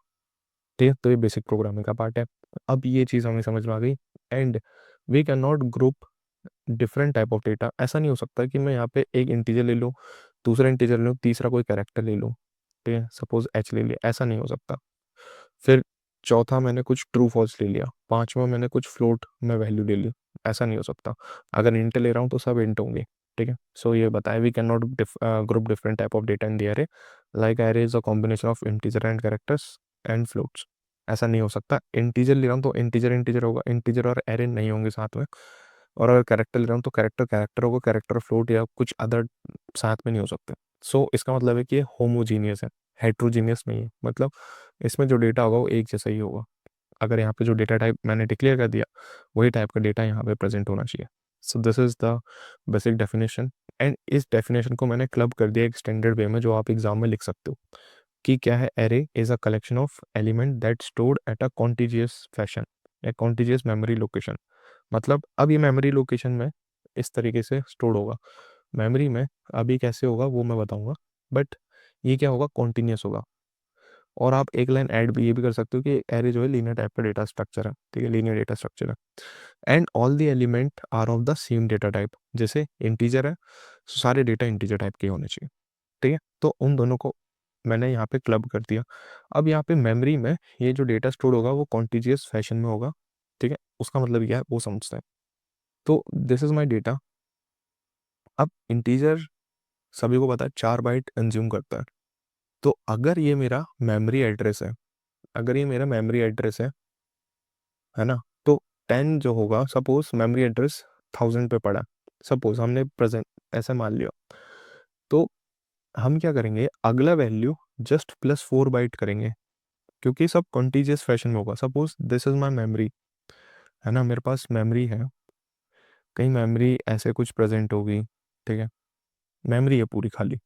Speaker 1: ठीक है। तो ये बेसिक प्रोग्रामिंग का पार्ट है। अब ये चीज़ हमें समझ में आ गई। And we can not group different type of data. ऐसा नहीं हो सकता कि मैं यहाँ पे एक इंटीजर ले लूँ, दूसरा इंटीजर ले लूँ, तीसरा कोई कैरेक्टर ले लूँ। ठीक है। सपोज एच ले लिया, ऐसा नहीं हो सकता। फिर चौथा मैंने कुछ ट्रू फॉल्स ले लिया, पांचवा मैंने कुछ फ्लोट में वैल्यू ले ली, ऐसा नहीं हो सकता। अगर इंट ले रहा हूँ तो सब इंट होंगे। ठीक है। सो ये बताया, we can not group different type of data in the array, like array is a combination of integer and characters and floats. ऐसा नहीं हो सकता। इंटीजर ले रहा हूँ तो इंटीजर इंटीजर होगा, इंटीजर और एरे नहीं होंगे साथ में। और अगर कैरेक्टर ले रहा हूँ तो कैरेक्टर कैरेक्टर होगा, कैरेक्टर फ्लोट या कुछ अदर साथ में नहीं हो सकते। सो इसका मतलब है कि ये होमोजीनियस है, हेट्रोजीनियस नहीं है। मतलब इसमें जो डेटा होगा वो एक जैसा ही होगा। अगर यहाँ पे जो डेटा टाइप मैंने डिक्लेयर कर दिया वही टाइप का डेटा यहाँ पे प्रेजेंट होना चाहिए। So this is the basic definition. And इस डेफिनेशन को मैंने क्लब कर दिया एक स्टैंडर्ड वे में जो आप एग्जाम में लिख सकते हो, कि क्या है, array is a collection of element that stored at a contiguous fashion, या कॉन्टिजियस मेमोरी लोकेशन। मतलब अब ये मेमोरी लोकेशन में इस तरीके से स्टोर होगा। मेमोरी में अभी कैसे होगा वो मैं बताऊंगा, बट ये क्या होगा, कॉन्टिन्यूस होगा। और आप एक लाइन ऐड भी ये भी कर सकते हो कि एरे जो है लीनियर टाइप का डेटा स्ट्रक्चर है, ठीक है, लीनियर डेटा स्ट्रक्चर है। And all the element are of the same data type, जैसे इंटीजर है तो सारे डेटा इंटीजर टाइप के होने चाहिए, ठीक है। तो उन दोनों को मैंने यहाँ पे क्लब कर दिया। अब यहाँ पे मेमोरी में ये जो डेटा स्टोर होगा वो कॉन्टिजियस फैशन में होगा, ठीक है। उसका मतलब क्या है वो समझते हैं। तो दिस इज माई डेटा। अब इंटीजर सभी को पता है 4 बाइट कंज्यूम करता है। तो अगर ये मेरा मेमोरी एड्रेस है, अगर ये मेरा मेमोरी एड्रेस है ना, तो 10 जो होगा, सपोज मेमोरी एड्रेस 1000 पे पड़ा, सपोज हमने प्रेजेंट ऐसे मान लिया, तो हम क्या करेंगे, अगला वैल्यू जस्ट +4 बाइट करेंगे, क्योंकि सब कॉन्टीजियस फैशन में होगा। Suppose this is my memory, है ना, मेरे पास मेमोरी है, कहीं मेमोरी ऐसे कुछ प्रेजेंट होगी, ठीक है, मेमोरी है पूरी खाली।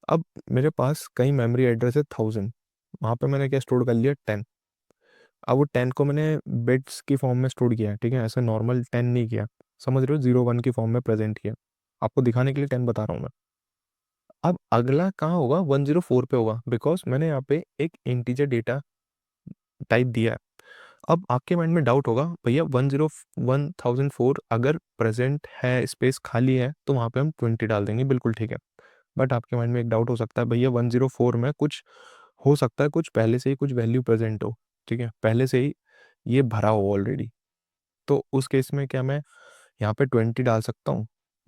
Speaker 1: अब मेरे पास कहीं मेमोरी एड्रेस है 1000, वहाँ पे मैंने क्या स्टोर कर लिया, 10। अब वो 10 को मैंने बिट्स की फॉर्म में स्टोर किया है, ठीक है, ऐसे नॉर्मल 10 नहीं किया, समझ रहे हो, 0 1 की फॉर्म में प्रेजेंट किया, आपको दिखाने के लिए 10 बता रहा हूँ मैं। अब अगला कहाँ होगा, 104 पे होगा, बिकॉज मैंने यहाँ पे एक इंटीजर डेटा टाइप दिया है। अब आपके माइंड में डाउट होगा, भैया 1004 अगर प्रेजेंट है, स्पेस खाली है, तो वहाँ पे हम 20 डाल देंगे, बिल्कुल ठीक है। बट आपके माइंड में एक डाउट हो सकता है, भैया 104 में कुछ हो सकता है, कुछ पहले से ही कुछ वैल्यू प्रेजेंट हो, ठीक है, पहले से ही ये भरा हो ऑलरेडी। तो उस केस में क्या मैं यहाँ पे 20 डाल सकता हूँ?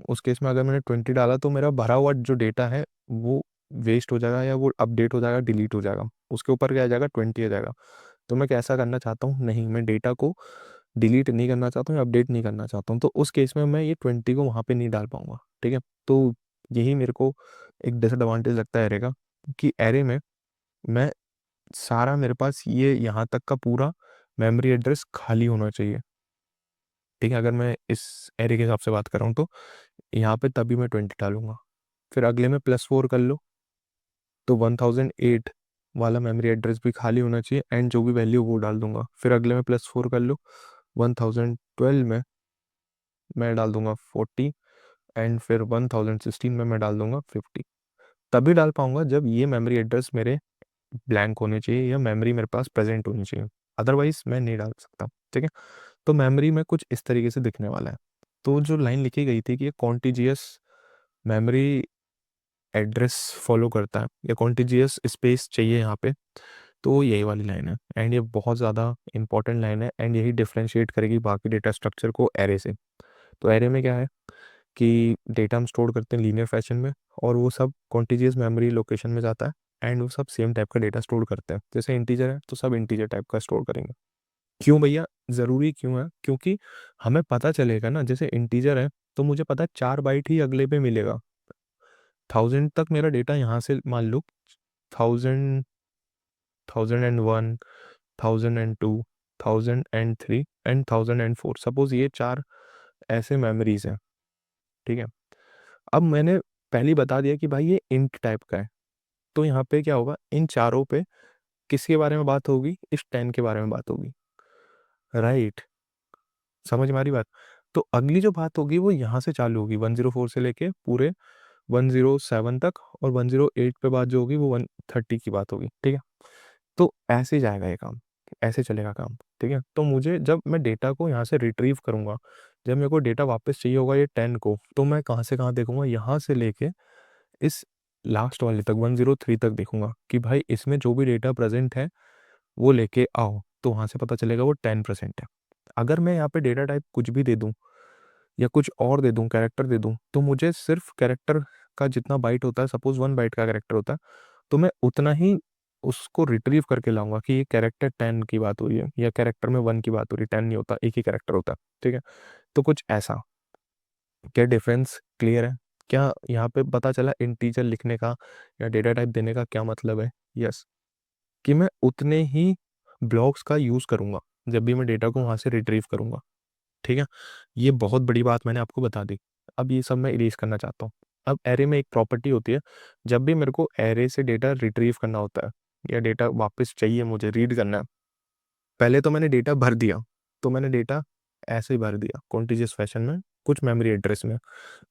Speaker 1: उस केस में अगर मैंने 20 डाला तो मेरा भरा हुआ जो डेटा है वो वेस्ट हो जाएगा, या वो अपडेट हो जाएगा, डिलीट हो जाएगा, उसके ऊपर क्या आ जाएगा, 20 आ जाएगा। तो मैं कैसा करना चाहता हूँ, नहीं, मैं डेटा को डिलीट नहीं करना चाहता हूँ या अपडेट नहीं करना चाहता हूँ, तो उस केस में मैं ये 20 को वहाँ पे नहीं डाल पाऊंगा, ठीक है। तो यही मेरे को एक डिसएडवांटेज लगता है एरे का, कि एरे में मैं सारा, मेरे पास ये यहाँ तक का पूरा मेमोरी एड्रेस खाली होना चाहिए, ठीक है। अगर मैं इस एरे के हिसाब से बात कर रहा हूँ तो यहाँ पे तभी मैं 20 डालूंगा। फिर अगले में +4 कर लो, तो 1008 वाला मेमोरी एड्रेस भी खाली होना चाहिए, एंड जो भी वैल्यू वो डाल दूंगा। फिर अगले में +4 कर लो, 1012 में मैं डाल दूंगा 40, एंड फिर 1016 में मैं डाल दूंगा 50। तभी डाल पाऊंगा जब ये मेमोरी एड्रेस मेरे ब्लैंक होने चाहिए, या मेमोरी मेरे पास प्रेजेंट होनी चाहिए, अदरवाइज मैं नहीं डाल सकता, ठीक है। तो मेमोरी में कुछ इस तरीके से दिखने वाला है। तो जो लाइन लिखी गई थी कि ये कॉन्टिजियस मेमोरी एड्रेस फॉलो करता है, या कॉन्टिजियस स्पेस चाहिए यहाँ पे, तो यही वाली लाइन है, एंड ये बहुत ज़्यादा इंपॉर्टेंट लाइन है, एंड यही डिफ्रेंशिएट करेगी बाकी डेटा स्ट्रक्चर को एरे से। तो एरे में क्या है कि डेटा हम स्टोर करते हैं लीनियर फैशन में, और वो सब कॉन्टिजियस मेमोरी लोकेशन में जाता है, एंड वो सब सेम टाइप का डेटा स्टोर करते हैं। जैसे इंटीजर है तो सब इंटीजर टाइप का स्टोर करेंगे। क्यों भैया, ज़रूरी क्यों है, क्योंकि हमें पता चलेगा ना, जैसे इंटीजर है तो मुझे पता है 4 बाइट ही अगले पे मिलेगा। 1000 तक मेरा डेटा यहाँ से मान लो, 1000, 1001, 1002, 1003 एंड 1004, सपोज ये 4 ऐसे मेमोरीज हैं, ठीक है। अब मैंने पहले ही बता दिया कि भाई ये इंट टाइप का है, तो यहाँ पे क्या होगा, इन चारों पे किसके बारे में बात होगी, इस 10 के बारे में बात होगी, राइट, समझ में आ रही बात। तो अगली जो बात होगी वो यहाँ से चालू होगी, 104 से लेके पूरे 107 तक, और 108 पे बात जो होगी वो 130 की बात होगी, ठीक है। तो ऐसे जाएगा ये काम, ऐसे चलेगा काम, ठीक है। तो मुझे जब मैं डेटा को यहाँ से रिट्रीव करूँगा, जब मेरे को डेटा वापस चाहिए होगा ये 10 को, तो मैं कहाँ से कहाँ देखूंगा, यहाँ से लेके इस लास्ट वाले तक 103 तक देखूंगा कि भाई इसमें जो भी डेटा प्रेजेंट है वो लेके आओ, तो वहाँ से पता चलेगा वो 10% है। अगर मैं यहाँ पे डेटा टाइप कुछ भी दे दूँ, या कुछ और दे दूँ, कैरेक्टर दे दूँ, तो मुझे सिर्फ कैरेक्टर का जितना बाइट होता है, सपोज 1 बाइट का कैरेक्टर होता है, तो मैं उतना ही उसको रिट्रीव करके लाऊंगा कि ये कैरेक्टर 10 की बात हुई है, या कैरेक्टर में 1 की बात हो रही, 10 नहीं होता, एक ही कैरेक्टर होता है, ठीक है। तो कुछ ऐसा, क्या डिफरेंस क्लियर है? क्या यहाँ पे पता चला इंटीजर लिखने का या डेटा टाइप देने का क्या मतलब है? यस, कि मैं उतने ही ब्लॉक्स का यूज़ करूँगा जब भी मैं डेटा को वहाँ से रिट्रीव करूँगा, ठीक है। ये बहुत बड़ी बात मैंने आपको बता दी। अब ये सब मैं इरेज करना चाहता हूँ। अब एरे में एक प्रॉपर्टी होती है, जब भी मेरे को एरे से डेटा रिट्रीव करना होता है, या डेटा वापस चाहिए मुझे रीड करना है, पहले तो मैंने डेटा भर दिया, तो मैंने डेटा ऐसे ही भर दिया कॉन्टिजियस फैशन में, कुछ मेमोरी एड्रेस में।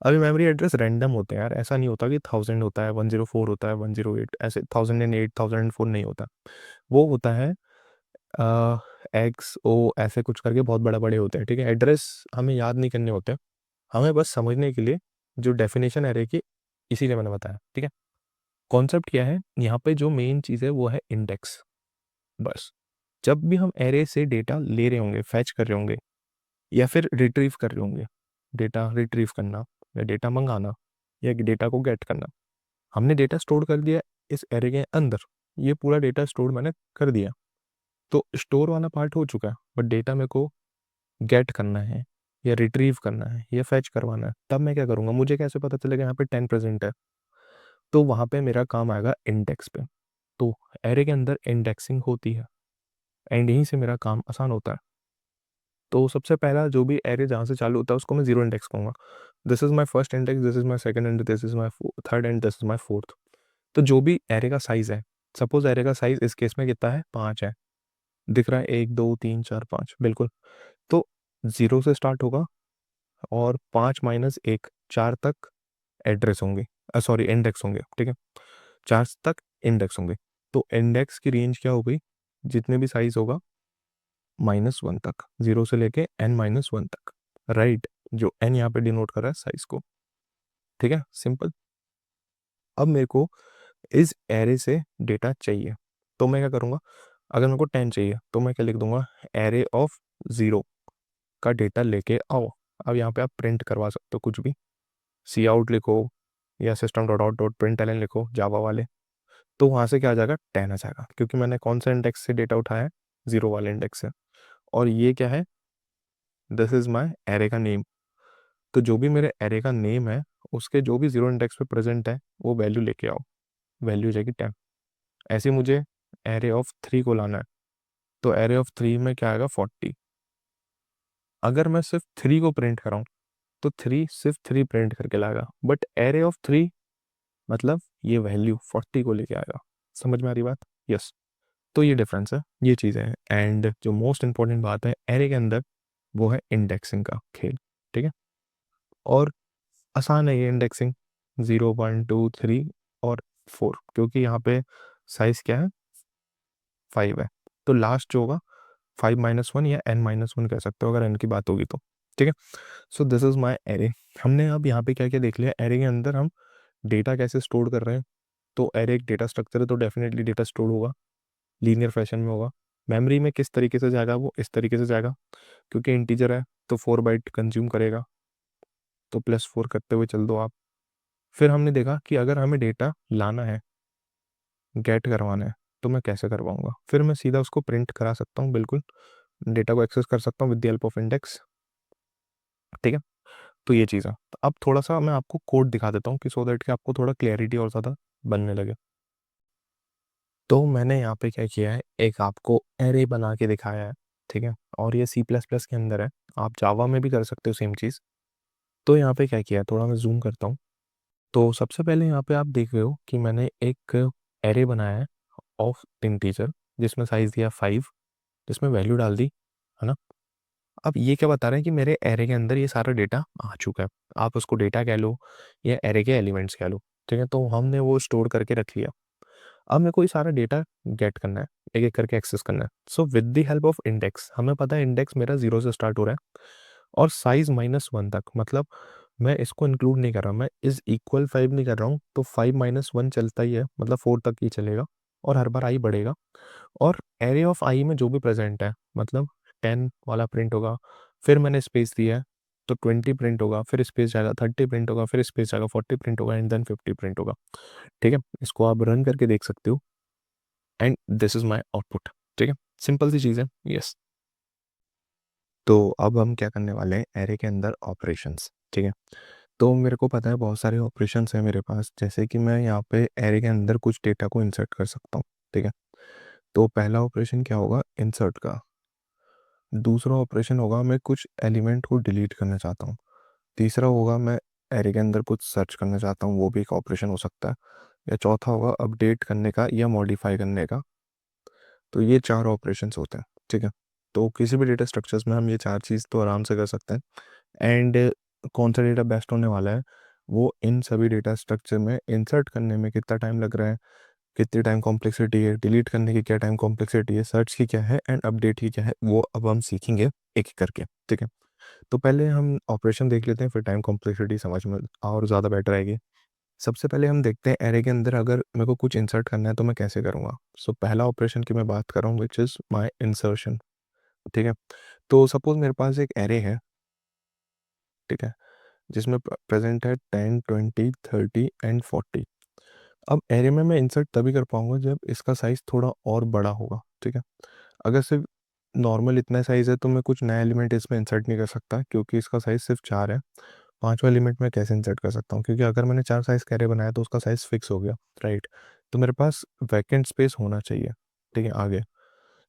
Speaker 1: अभी मेमोरी एड्रेस रैंडम होते हैं यार, ऐसा नहीं होता कि 1000 होता है, 104 होता है, 108, ऐसे 1008, 1004 नहीं होता। वो होता है एक्स ओ ऐसे कुछ करके बहुत बड़े बड़े होते हैं, ठीक है। एड्रेस हमें याद नहीं करने होते, हमें बस समझने के लिए जो डेफिनेशन एरे की, इसीलिए मैंने बताया, ठीक है। कॉन्सेप्ट क्या है यहाँ पे, जो मेन चीज़ है वो है इंडेक्स। बस जब भी हम एरे से डेटा ले रहे होंगे, फैच कर रहे होंगे, या फिर रिट्रीव कर रहे होंगे, डेटा रिट्रीव करना या डेटा मंगाना या डेटा को गेट करना, हमने डेटा स्टोर कर दिया इस एरे के अंदर, ये पूरा डेटा स्टोर मैंने कर दिया, तो स्टोर वाला पार्ट हो चुका है। बट डेटा मेरे को गेट करना है या रिट्रीव करना है या फैच करवाना है, तब मैं क्या करूँगा, मुझे कैसे पता चलेगा यहाँ पे 10 प्रेजेंट है, तो वहाँ पे मेरा काम आएगा इंडेक्स पे। तो एरे के अंदर इंडेक्सिंग होती है एंड यहीं से मेरा काम आसान होता है। तो सबसे पहला जो भी एरे जहाँ से चालू होता है उसको मैं जीरो इंडेक्स कहूँगा। This is my first index, this is my second index, this is my third and this is my fourth. तो जो भी एरे का साइज़ है, सपोज एरे का साइज़ इस केस में कितना है, 5 है, दिख रहा है 1 2 3 4 5, बिल्कुल। तो 0 से स्टार्ट होगा और 5 माइनस 1, 4 तक एड्रेस होंगे, सॉरी इंडेक्स होंगे, ठीक है। 4 तक इंडेक्स होंगे। तो इंडेक्स की रेंज क्या हो गई, जितने भी साइज होगा -1 तक, 0 से लेके n-1 तक, राइट। जो n यहाँ पे डिनोट कर रहा है साइज को, ठीक है, सिंपल। अब मेरे को इस एरे से डेटा चाहिए, तो मैं क्या करूँगा, अगर मेरे को 10 चाहिए तो मैं क्या लिख दूंगा, एरे ऑफ 0 का डेटा लेके आओ। अब यहाँ पे आप प्रिंट करवा सकते हो कुछ भी, सी आउट लिखो या system dot out dot print एलन लिखो जावा वाले, तो वहाँ से क्या आ जाएगा, 10 आ जाएगा, क्योंकि मैंने कौन सा इंडेक्स से डेटा उठाया है, 0 वाले इंडेक्स से। और ये क्या है, दिस इज माई एरे का नेम। तो जो भी मेरे एरे का नेम है, उसके जो भी 0 इंडेक्स पे प्रेजेंट है वो वैल्यू लेके आओ, वैल्यू हो जाएगी 10। ऐसे मुझे एरे ऑफ 3 को लाना है, तो एरे ऑफ 3 में क्या आएगा, 40। अगर मैं सिर्फ 3 को प्रिंट कराऊँ तो 3 सिर्फ 3 प्रिंट करके लाएगा, बट एरे ऑफ 3 मतलब ये वैल्यू 40 को लेके आएगा। समझ में आ रही बात? यस। तो ये डिफरेंस है, ये चीज़ें हैं। एंड जो मोस्ट इंपॉर्टेंट बात है एरे के अंदर, वो है इंडेक्सिंग का खेल, ठीक है। और आसान है ये इंडेक्सिंग, 0 1 2 3 और 4, क्योंकि यहाँ पे साइज क्या है, 5 है। तो लास्ट जो होगा 5-1 या n-1 कह सकते हो अगर n की बात होगी तो, ठीक है। So this is my array. हमने अब यहाँ पे क्या क्या देख लिया, एरे के अंदर हम डेटा कैसे स्टोर कर रहे हैं। तो एरे एक डेटा स्ट्रक्चर है, तो डेफिनेटली डेटा स्टोर होगा, लीनियर फैशन में होगा। मेमोरी में किस तरीके से जाएगा, वो इस तरीके से जाएगा, क्योंकि इंटीजर है तो 4 बाइट कंज्यूम करेगा, तो +4 करते हुए चल दो आप। फिर हमने देखा कि अगर हमें डेटा लाना है, गेट करवाना है, तो मैं कैसे करवाऊंगा, फिर मैं सीधा उसको प्रिंट करा सकता हूँ, बिल्कुल डेटा को एक्सेस कर सकता हूँ with the help of index, ठीक है। तो ये चीज़ है। तो अब थोड़ा सा मैं आपको कोड दिखा देता हूँ कि सो दैट कि आपको थोड़ा क्लैरिटी और ज़्यादा बनने लगे। तो मैंने यहाँ पे क्या किया है, एक आपको एरे बना के दिखाया है, ठीक है। और ये सी प्लस प्लस के अंदर है, आप जावा में भी कर सकते हो सेम चीज़। तो यहाँ पे क्या किया है, थोड़ा मैं जूम करता हूँ। तो सबसे पहले यहाँ पे आप देख रहे हो कि मैंने एक एरे बनाया है ऑफ इंटीजर, जिसमें साइज दिया 5, जिसमें वैल्यू डाल दी, है ना। अब ये क्या बता रहे हैं कि मेरे एरे के अंदर ये सारा डेटा आ चुका है, आप उसको डेटा कह लो या एरे के एलिमेंट्स कह लो, ठीक है। तो हमने वो स्टोर करके रख लिया। अब मेरे को ये सारा डेटा गेट करना है, एक एक करके एक्सेस करना है। So with the help of index, हमें पता है इंडेक्स मेरा 0 से स्टार्ट हो रहा है और साइज -1 तक, मतलब मैं इसको इंक्लूड नहीं कर रहा, मैं इज इक्वल 5 नहीं कर रहा हूँ, तो 5-1 चलता ही है, मतलब 4 तक ही चलेगा और हर बार आई बढ़ेगा। और एरे ऑफ आई में जो भी प्रेजेंट है, मतलब 10 वाला प्रिंट होगा, फिर मैंने स्पेस दिया है तो 20 प्रिंट होगा, फिर स्पेस जाएगा 30 प्रिंट होगा, फिर स्पेस जाएगा 40 प्रिंट होगा एंड देन 50 प्रिंट होगा, ठीक है। इसको आप रन करके देख सकते हो and this is my output, ठीक है। सिंपल सी चीज़ है, यस। तो अब हम क्या करने वाले हैं, एरे के अंदर ऑपरेशंस, ठीक है। तो मेरे को पता है बहुत सारे ऑपरेशंस हैं मेरे पास, जैसे कि मैं यहाँ पे एरे के अंदर कुछ डेटा को इंसर्ट कर सकता हूँ, ठीक है। तो पहला ऑपरेशन क्या होगा, इंसर्ट का। दूसरा ऑपरेशन होगा मैं कुछ एलिमेंट को डिलीट करना चाहता हूँ। तीसरा होगा मैं एरे के अंदर कुछ सर्च करना चाहता हूँ, वो भी एक ऑपरेशन हो सकता है। या चौथा होगा अपडेट करने का या मॉडिफाई करने का। तो ये 4 ऑपरेशंस होते हैं, ठीक है। तो किसी भी डेटा स्ट्रक्चर्स में हम ये 4 चीज़ तो आराम से कर सकते हैं। एंड कौन सा डेटा बेस्ट होने वाला है, वो इन सभी डेटा स्ट्रक्चर में इंसर्ट करने में कितना टाइम लग रहा है, कितनी टाइम कॉम्प्लेक्सिटी है, डिलीट करने की क्या टाइम कॉम्प्लेक्सिटी है, सर्च की क्या है एंड अपडेट की क्या है, वो अब हम सीखेंगे एक एक करके। ठीक है, तो पहले हम ऑपरेशन देख लेते हैं, फिर टाइम कॉम्प्लेक्सिटी समझ में और ज़्यादा बेटर आएगी। सबसे पहले हम देखते हैं एरे के अंदर अगर मेरे को कुछ इंसर्ट करना है तो मैं कैसे करूँगा। सो पहला ऑपरेशन की मैं बात कर रहा हूँ विच इज़ माई इंसर्शन। ठीक है, तो सपोज मेरे पास एक एरे है, ठीक है, जिसमें प्रेजेंट है 10, 20, 30 एंड 40। अब एरे में मैं इंसर्ट तभी कर पाऊंगा जब इसका साइज़ थोड़ा और बड़ा होगा। ठीक है, अगर सिर्फ नॉर्मल इतना साइज़ है तो मैं कुछ नया एलिमेंट इसमें इंसर्ट नहीं कर सकता, क्योंकि इसका साइज़ सिर्फ 4 है। पांचवा एलिमेंट में कैसे इंसर्ट कर सकता हूँ, क्योंकि अगर मैंने 4 साइज़ का एरे बनाया तो उसका साइज़ फिक्स हो गया, राइट। तो मेरे पास वैकेंट स्पेस होना चाहिए। ठीक है, आगे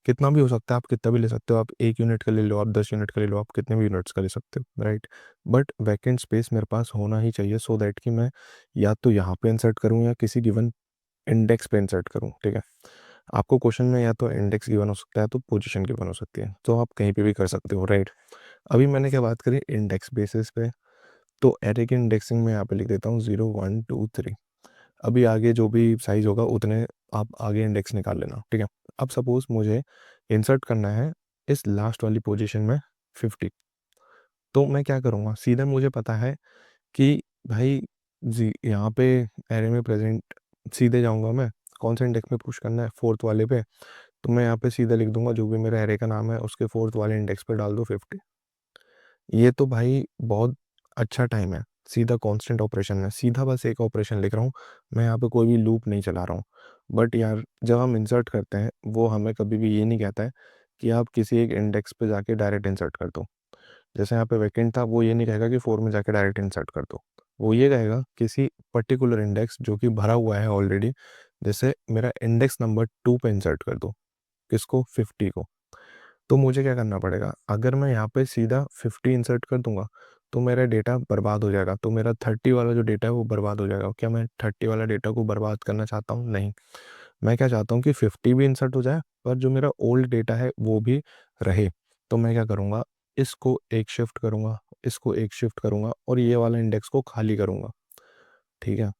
Speaker 1: कितना भी हो सकता है, आप कितना भी ले सकते हो, आप 1 यूनिट का ले लो, आप 10 यूनिट का ले लो, आप कितने भी यूनिट्स का ले सकते हो, राइट। बट वैकेंट स्पेस मेरे पास होना ही चाहिए, सो दैट कि मैं या तो यहाँ पे इंसर्ट करूँ या किसी गिवन इंडेक्स पे इंसर्ट करूँ। ठीक है, आपको क्वेश्चन में या तो इंडेक्स गिवन हो सकता है तो पोजीशन गिवन हो सकती है, तो आप कहीं पे भी कर सकते हो, राइट। अभी मैंने क्या बात करी, इंडेक्स बेसिस पे, तो एरे की इंडेक्सिंग में यहाँ पे लिख देता हूँ 0, 1, 2, 3। अभी आगे जो भी साइज होगा उतने आप आगे इंडेक्स निकाल लेना। ठीक है, अब सपोज मुझे इंसर्ट करना है इस लास्ट वाली पोजीशन में 50, तो मैं क्या करूँगा, सीधा मुझे पता है कि भाई जी यहाँ पे एरे में प्रेजेंट, सीधे जाऊँगा मैं, कौन सा इंडेक्स में पुश करना है, फोर्थ वाले पे। तो मैं यहाँ पे सीधा लिख दूंगा जो भी मेरा एरे का नाम है उसके फोर्थ वाले इंडेक्स पे डाल दो 50। ये तो भाई बहुत अच्छा टाइम है, सीधा कांस्टेंट ऑपरेशन है, सीधा बस एक ऑपरेशन लिख रहा हूँ, मैं यहाँ पे कोई भी लूप नहीं चला रहा हूँ। बट यार जब हम इंसर्ट करते हैं वो हमें कभी भी ये नहीं कहता है कि आप किसी एक इंडेक्स पे जाके डायरेक्ट इंसर्ट कर दो। जैसे यहाँ पे वैकेंट था, वो ये नहीं कहेगा कि 4 में जाके डायरेक्ट इंसर्ट कर दो, वो ये कहेगा किसी पर्टिकुलर इंडेक्स जो कि भरा हुआ है ऑलरेडी, जैसे मेरा इंडेक्स नंबर 2 पे इंसर्ट कर दो, किसको, 50 को। तो मुझे क्या करना पड़ेगा, अगर मैं यहाँ पे सीधा 50 इंसर्ट कर दूंगा तो मेरा डेटा बर्बाद हो जाएगा, तो मेरा 30 वाला जो डेटा है वो बर्बाद हो जाएगा। क्या मैं 30 वाला डेटा को बर्बाद करना चाहता हूँ? नहीं, मैं क्या चाहता हूँ कि 50 भी इंसर्ट हो जाए पर जो मेरा ओल्ड डेटा है वो भी रहे। तो मैं क्या करूँगा, इसको एक शिफ्ट करूँगा, इसको एक शिफ्ट करूँगा और ये वाला इंडेक्स को खाली करूँगा। ठीक है,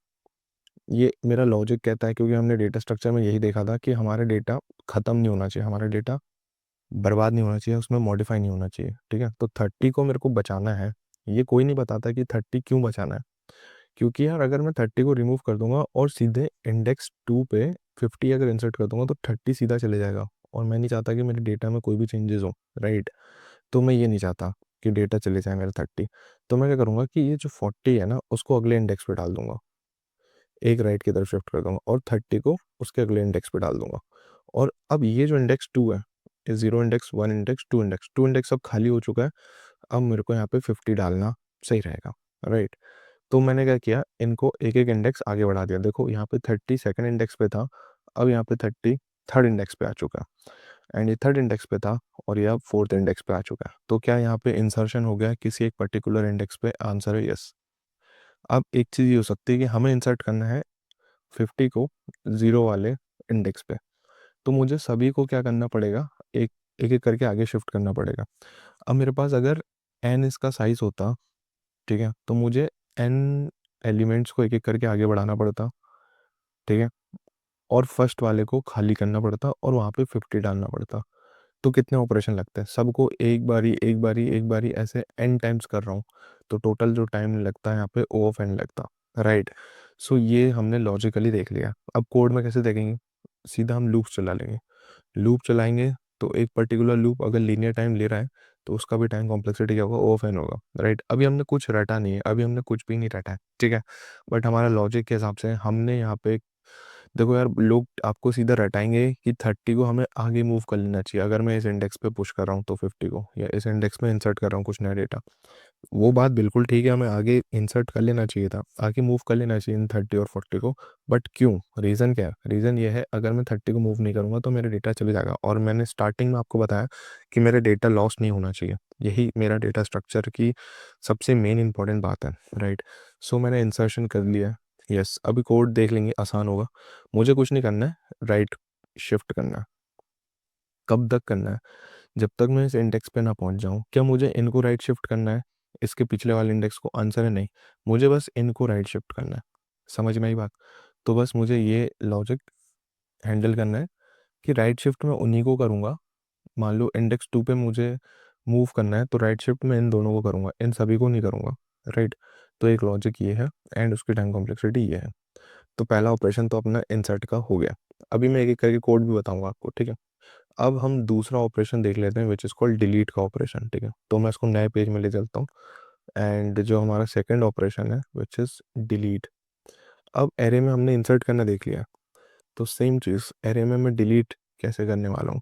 Speaker 1: ये मेरा लॉजिक कहता है, क्योंकि हमने डेटा स्ट्रक्चर में यही देखा था कि हमारा डेटा ख़त्म नहीं होना चाहिए, हमारा डेटा बर्बाद नहीं होना चाहिए, उसमें मॉडिफाई नहीं होना चाहिए। ठीक है, तो 30 को मेरे को बचाना है। ये कोई नहीं बताता कि 30 क्यों बचाना है, क्योंकि यार अगर मैं 30 को रिमूव कर दूंगा और सीधे इंडेक्स 2 पे 50 अगर इंसर्ट कर दूंगा तो 30 सीधा चले जाएगा, और मैं नहीं चाहता कि मेरे डेटा में कोई भी चेंजेस हो, राइट। तो मैं ये नहीं चाहता कि डेटा चले जाए मेरा 30। तो मैं क्या करूँगा कि ये जो 40 है ना उसको अगले इंडेक्स पे डाल दूंगा, एक राइट की तरफ शिफ्ट कर दूंगा और 30 को उसके अगले इंडेक्स पे डाल दूंगा। और अब ये जो इंडेक्स 2 है, ये 0 इंडेक्स, 1 इंडेक्स, 2 इंडेक्स, 2 इंडेक्स अब खाली हो चुका है। अब मेरे को यहाँ पे 50 डालना सही रहेगा, राइट। तो मैंने क्या किया, इनको एक एक इंडेक्स आगे बढ़ा दिया। देखो यहाँ पे 30 सेकंड इंडेक्स पे था, अब यहाँ पे 30 थर्ड इंडेक्स पे आ चुका है, एंड ये थर्ड इंडेक्स पे था और ये अब फोर्थ इंडेक्स पे आ चुका है। तो क्या यहाँ पे इंसर्शन हो गया है किसी एक पर्टिकुलर इंडेक्स पे? आंसर है यस। अब एक चीज़ ये हो सकती है कि हमें इंसर्ट करना है 50 को 0 वाले इंडेक्स पे, तो मुझे सभी को क्या करना पड़ेगा, एक एक एक करके आगे शिफ्ट करना पड़ेगा। अब मेरे पास अगर n इसका साइज होता, ठीक है, तो मुझे n एलिमेंट्स को एक एक करके आगे बढ़ाना पड़ता, ठीक है, और फर्स्ट वाले को खाली करना पड़ता और वहाँ पे 50 डालना पड़ता। तो कितने ऑपरेशन लगते हैं, सबको एक बारी एक बारी एक बारी ऐसे n टाइम्स कर रहा हूँ, तो टोटल जो टाइम लगता है यहाँ पे O ऑफ n लगता, राइट। सो ये हमने लॉजिकली देख लिया। अब कोड में कैसे देखेंगे, सीधा हम लूप चला लेंगे। लूप चलाएंगे तो एक पर्टिकुलर लूप अगर लीनियर टाइम ले रहा है तो उसका भी टाइम कॉम्प्लेक्सिटी क्या होगा, O ऑफ n होगा, राइट। अभी हमने कुछ रटा नहीं है, अभी हमने कुछ भी नहीं रटा है, ठीक है। बट हमारा लॉजिक के हिसाब से हमने यहाँ पे, देखो यार लोग आपको सीधा रटाएंगे कि 30 को हमें आगे मूव कर लेना चाहिए, अगर मैं इस इंडेक्स पे पुश कर रहा हूँ तो 50 को, या इस इंडेक्स में इंसर्ट कर रहा हूँ कुछ नया डेटा, वो बात बिल्कुल ठीक है, हमें आगे इंसर्ट कर लेना चाहिए था, आगे मूव कर लेना चाहिए इन 30 और 40 को। बट क्यों, रीज़न क्या है? रीज़न ये है अगर मैं 30 को मूव नहीं करूँगा तो मेरा डेटा चले जाएगा, और मैंने स्टार्टिंग में आपको बताया कि मेरा डेटा लॉस नहीं होना चाहिए, यही मेरा डेटा स्ट्रक्चर की सबसे मेन इंपॉर्टेंट बात है, राइट। सो मैंने इंसर्शन कर लिया है, यस। अभी कोड देख लेंगे, आसान होगा। मुझे कुछ नहीं करना है, राइट शिफ्ट करना है। कब तक करना है? जब तक मैं इस इंडेक्स पे ना पहुंच जाऊं। क्या मुझे इनको राइट शिफ्ट करना है? इसके पिछले वाले इंडेक्स को, आंसर है नहीं। मुझे बस इनको राइट शिफ्ट करना है, समझ में आई बात? तो बस मुझे ये लॉजिक हैंडल करना है कि राइट शिफ्ट मैं उन्हीं को करूँगा। मान लो इंडेक्स 2 पे मुझे मूव करना है तो राइट शिफ्ट मैं इन दोनों को करूँगा, इन सभी को नहीं करूँगा, राइट। तो एक लॉजिक ये है एंड उसकी टाइम कॉम्प्लेक्सिटी ये है। तो पहला ऑपरेशन तो अपना इंसर्ट का हो गया। अभी मैं एक एक करके कोड भी बताऊंगा आपको, ठीक है। अब हम दूसरा ऑपरेशन देख लेते हैं विच इज़ कॉल्ड डिलीट का ऑपरेशन, ठीक है। तो मैं इसको नए पेज में ले चलता हूँ एंड जो हमारा सेकंड ऑपरेशन है विच इज़ डिलीट। अब एरे में हमने इंसर्ट करना देख लिया, तो सेम चीज़ एरे में मैं डिलीट कैसे करने वाला हूँ।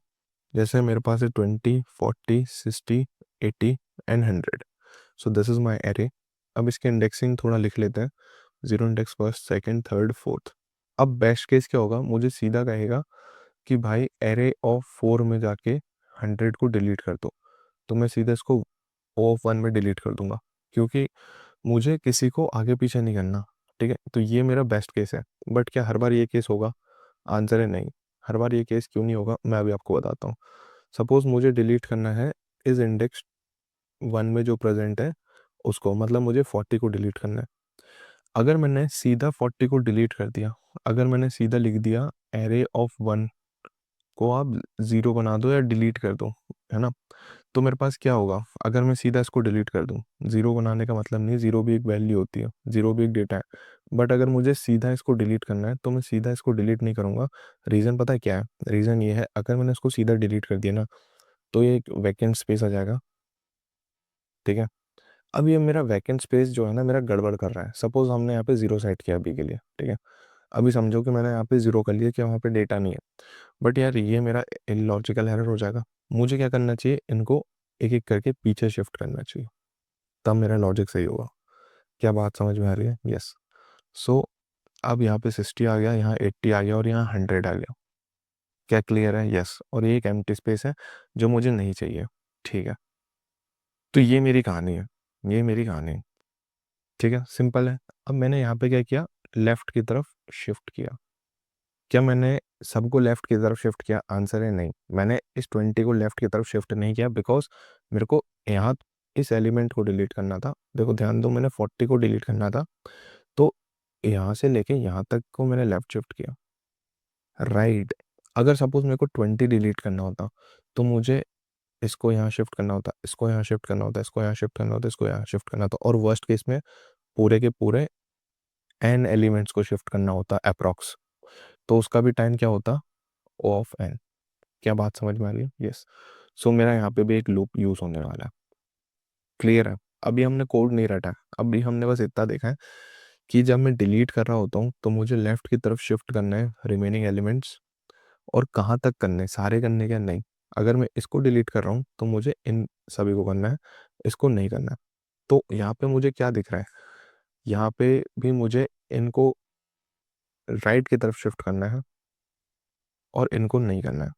Speaker 1: जैसे मेरे पास है 20, 40, 60, 80 and 100। So this is my array. अब इसके इंडेक्सिंग थोड़ा लिख लेते हैं, zero index first, second, third, fourth. अब बेस्ट केस क्या होगा, मुझे सीधा कहेगा कि भाई एरे ऑफ 4 में जाके 100 को डिलीट कर दो। तो मैं सीधा इसको ऑफ 1 में डिलीट कर दूंगा, क्योंकि मुझे किसी को आगे पीछे नहीं करना, ठीक है। तो ये मेरा बेस्ट केस है। बट क्या हर बार ये केस होगा? आंसर है नहीं। हर बार ये केस क्यों नहीं होगा, मैं अभी आपको बताता हूँ। सपोज मुझे डिलीट करना है इस इंडेक्स 1 में जो प्रेजेंट है उसको, मतलब मुझे 40 को डिलीट करना है। अगर मैंने सीधा 40 को डिलीट कर दिया, अगर मैंने सीधा लिख दिया एरे ऑफ 1 को आप 0 बना दो या डिलीट कर दो, है ना, तो मेरे पास क्या होगा? अगर मैं सीधा इसको डिलीट कर दूं, 0 बनाने का मतलब नहीं, 0 भी एक वैल्यू होती है, 0 भी एक डेटा है। बट अगर मुझे सीधा इसको डिलीट करना है तो मैं सीधा इसको डिलीट नहीं करूंगा। रीज़न पता है क्या है? रीज़न ये है, अगर मैंने इसको सीधा डिलीट कर दिया ना तो ये एक वैकेंट स्पेस आ जाएगा, ठीक है। अब ये मेरा वैकेंट स्पेस जो है ना मेरा गड़बड़ कर रहा है। सपोज हमने यहाँ पे 0 सेट किया अभी के लिए, ठीक है। अभी समझो कि मैंने यहाँ पे 0 कर लिया कि वहाँ पे डेटा नहीं है। बट यार ये मेरा इलॉजिकल एरर हो जाएगा। मुझे क्या करना चाहिए, इनको एक एक करके पीछे शिफ्ट करना चाहिए, तब मेरा लॉजिक सही होगा। क्या बात समझ में आ रही है? यस। सो अब यहाँ पे 60 आ गया, यहाँ 80 आ गया और यहाँ 100 आ गया। क्या क्लियर है? यस। और ये एक एम्प्टी स्पेस है जो मुझे नहीं चाहिए, ठीक है। तो ये मेरी कहानी है, ये मेरी कहानी है, ठीक है, सिंपल है। अब मैंने यहाँ पे क्या किया, लेफ्ट की तरफ शिफ्ट किया। क्या मैंने सबको लेफ्ट की तरफ शिफ्ट किया? आंसर है नहीं। मैंने इस 20 को लेफ्ट की तरफ शिफ्ट नहीं किया, बिकॉज मेरे को यहाँ इस एलिमेंट को डिलीट करना था। देखो ध्यान दो, मैंने 40 को डिलीट करना था, तो यहाँ से लेके यहाँ तक को मैंने लेफ्ट शिफ्ट किया, राइट। अगर सपोज मेरे को 20 डिलीट करना होता तो मुझे इसको यहाँ शिफ्ट करना होता, इसको यहाँ शिफ्ट करना होता, इसको यहाँ शिफ्ट करना होता, इसको यहाँ शिफ्ट करना होता, और वर्स्ट केस में पूरे के पूरे n एलिमेंट्स को शिफ्ट करना होता अप्रॉक्स। तो उसका भी टाइम क्या होता? O of n। क्या बात समझ में आ रही है? यस। सो मेरा यहाँ पे भी एक लूप यूज होने वाला है, क्लियर है। अभी हमने कोड नहीं रटा है, अभी हमने बस इतना देखा है कि जब मैं डिलीट कर रहा होता हूँ तो मुझे लेफ्ट की तरफ शिफ्ट करना है रिमेनिंग एलिमेंट्स, और कहाँ तक करने, सारे करने क्या? नहीं। अगर मैं इसको डिलीट कर रहा हूँ तो मुझे इन सभी को करना है, इसको नहीं करना है। तो यहाँ पे मुझे क्या दिख रहा है, यहाँ पे भी मुझे इनको राइट की तरफ शिफ्ट करना है और इनको नहीं करना है।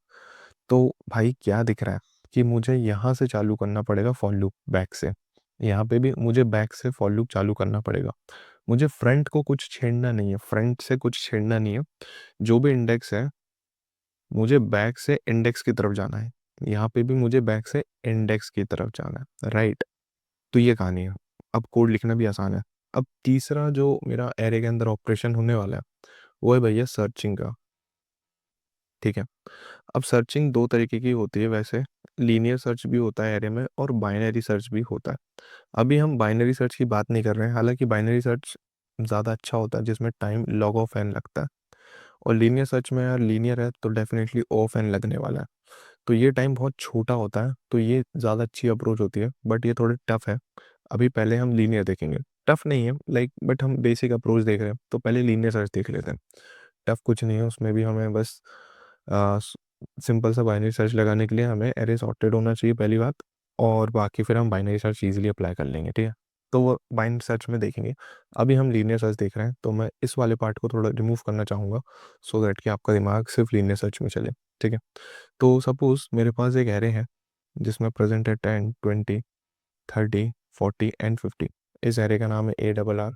Speaker 1: तो भाई क्या दिख रहा है कि मुझे यहाँ से चालू करना पड़ेगा फॉर लूप बैक से, यहाँ पे भी मुझे बैक से फॉर लूप चालू करना पड़ेगा। मुझे फ्रंट को कुछ छेड़ना नहीं है, फ्रंट से कुछ छेड़ना नहीं है। जो भी इंडेक्स है मुझे बैक से इंडेक्स की तरफ जाना है, यहाँ पे भी मुझे बैक से इंडेक्स की तरफ जाना है, राइट। तो ये कहानी है। अब कोड लिखना भी आसान है। अब तीसरा जो मेरा एरे के अंदर ऑपरेशन होने वाला है वो है भैया सर्चिंग का, ठीक है। अब सर्चिंग दो तरीके की होती है वैसे, लीनियर सर्च भी होता है एरे में और बाइनरी सर्च भी होता है। अभी हम बाइनरी सर्च की बात नहीं कर रहे हैं, हालांकि बाइनरी सर्च ज़्यादा अच्छा होता है जिसमें टाइम log ऑफ एन लगता है। और लीनियर सर्च में यार लीनियर है तो डेफिनेटली ऑफ एन लगने वाला है, तो ये टाइम बहुत छोटा होता है, तो ये ज़्यादा अच्छी अप्रोच होती है, बट ये थोड़ी टफ है। अभी पहले हम लीनियर देखेंगे। टफ नहीं है लाइक, बट हम बेसिक अप्रोच देख रहे हैं तो पहले लीनियर सर्च देख लेते हैं। टफ कुछ नहीं है उसमें भी, हमें बस सिंपल सा बाइनरी सर्च लगाने के लिए हमें एरे सॉर्टेड होना चाहिए पहली बात, और बाकी फिर हम बाइनरी सर्च इजीली अप्लाई कर लेंगे, ठीक है। तो वो बाइनरी सर्च में देखेंगे। अभी हम लीनियर सर्च देख रहे हैं तो मैं इस वाले पार्ट को थोड़ा रिमूव करना चाहूँगा, सो दैट कि आपका दिमाग सिर्फ लीनियर सर्च में चले, ठीक है। तो सपोज मेरे पास एक एरे है जिसमें प्रेजेंट है 10, 20, 30, 40 एंड 50। इस एरे का नाम है ARR,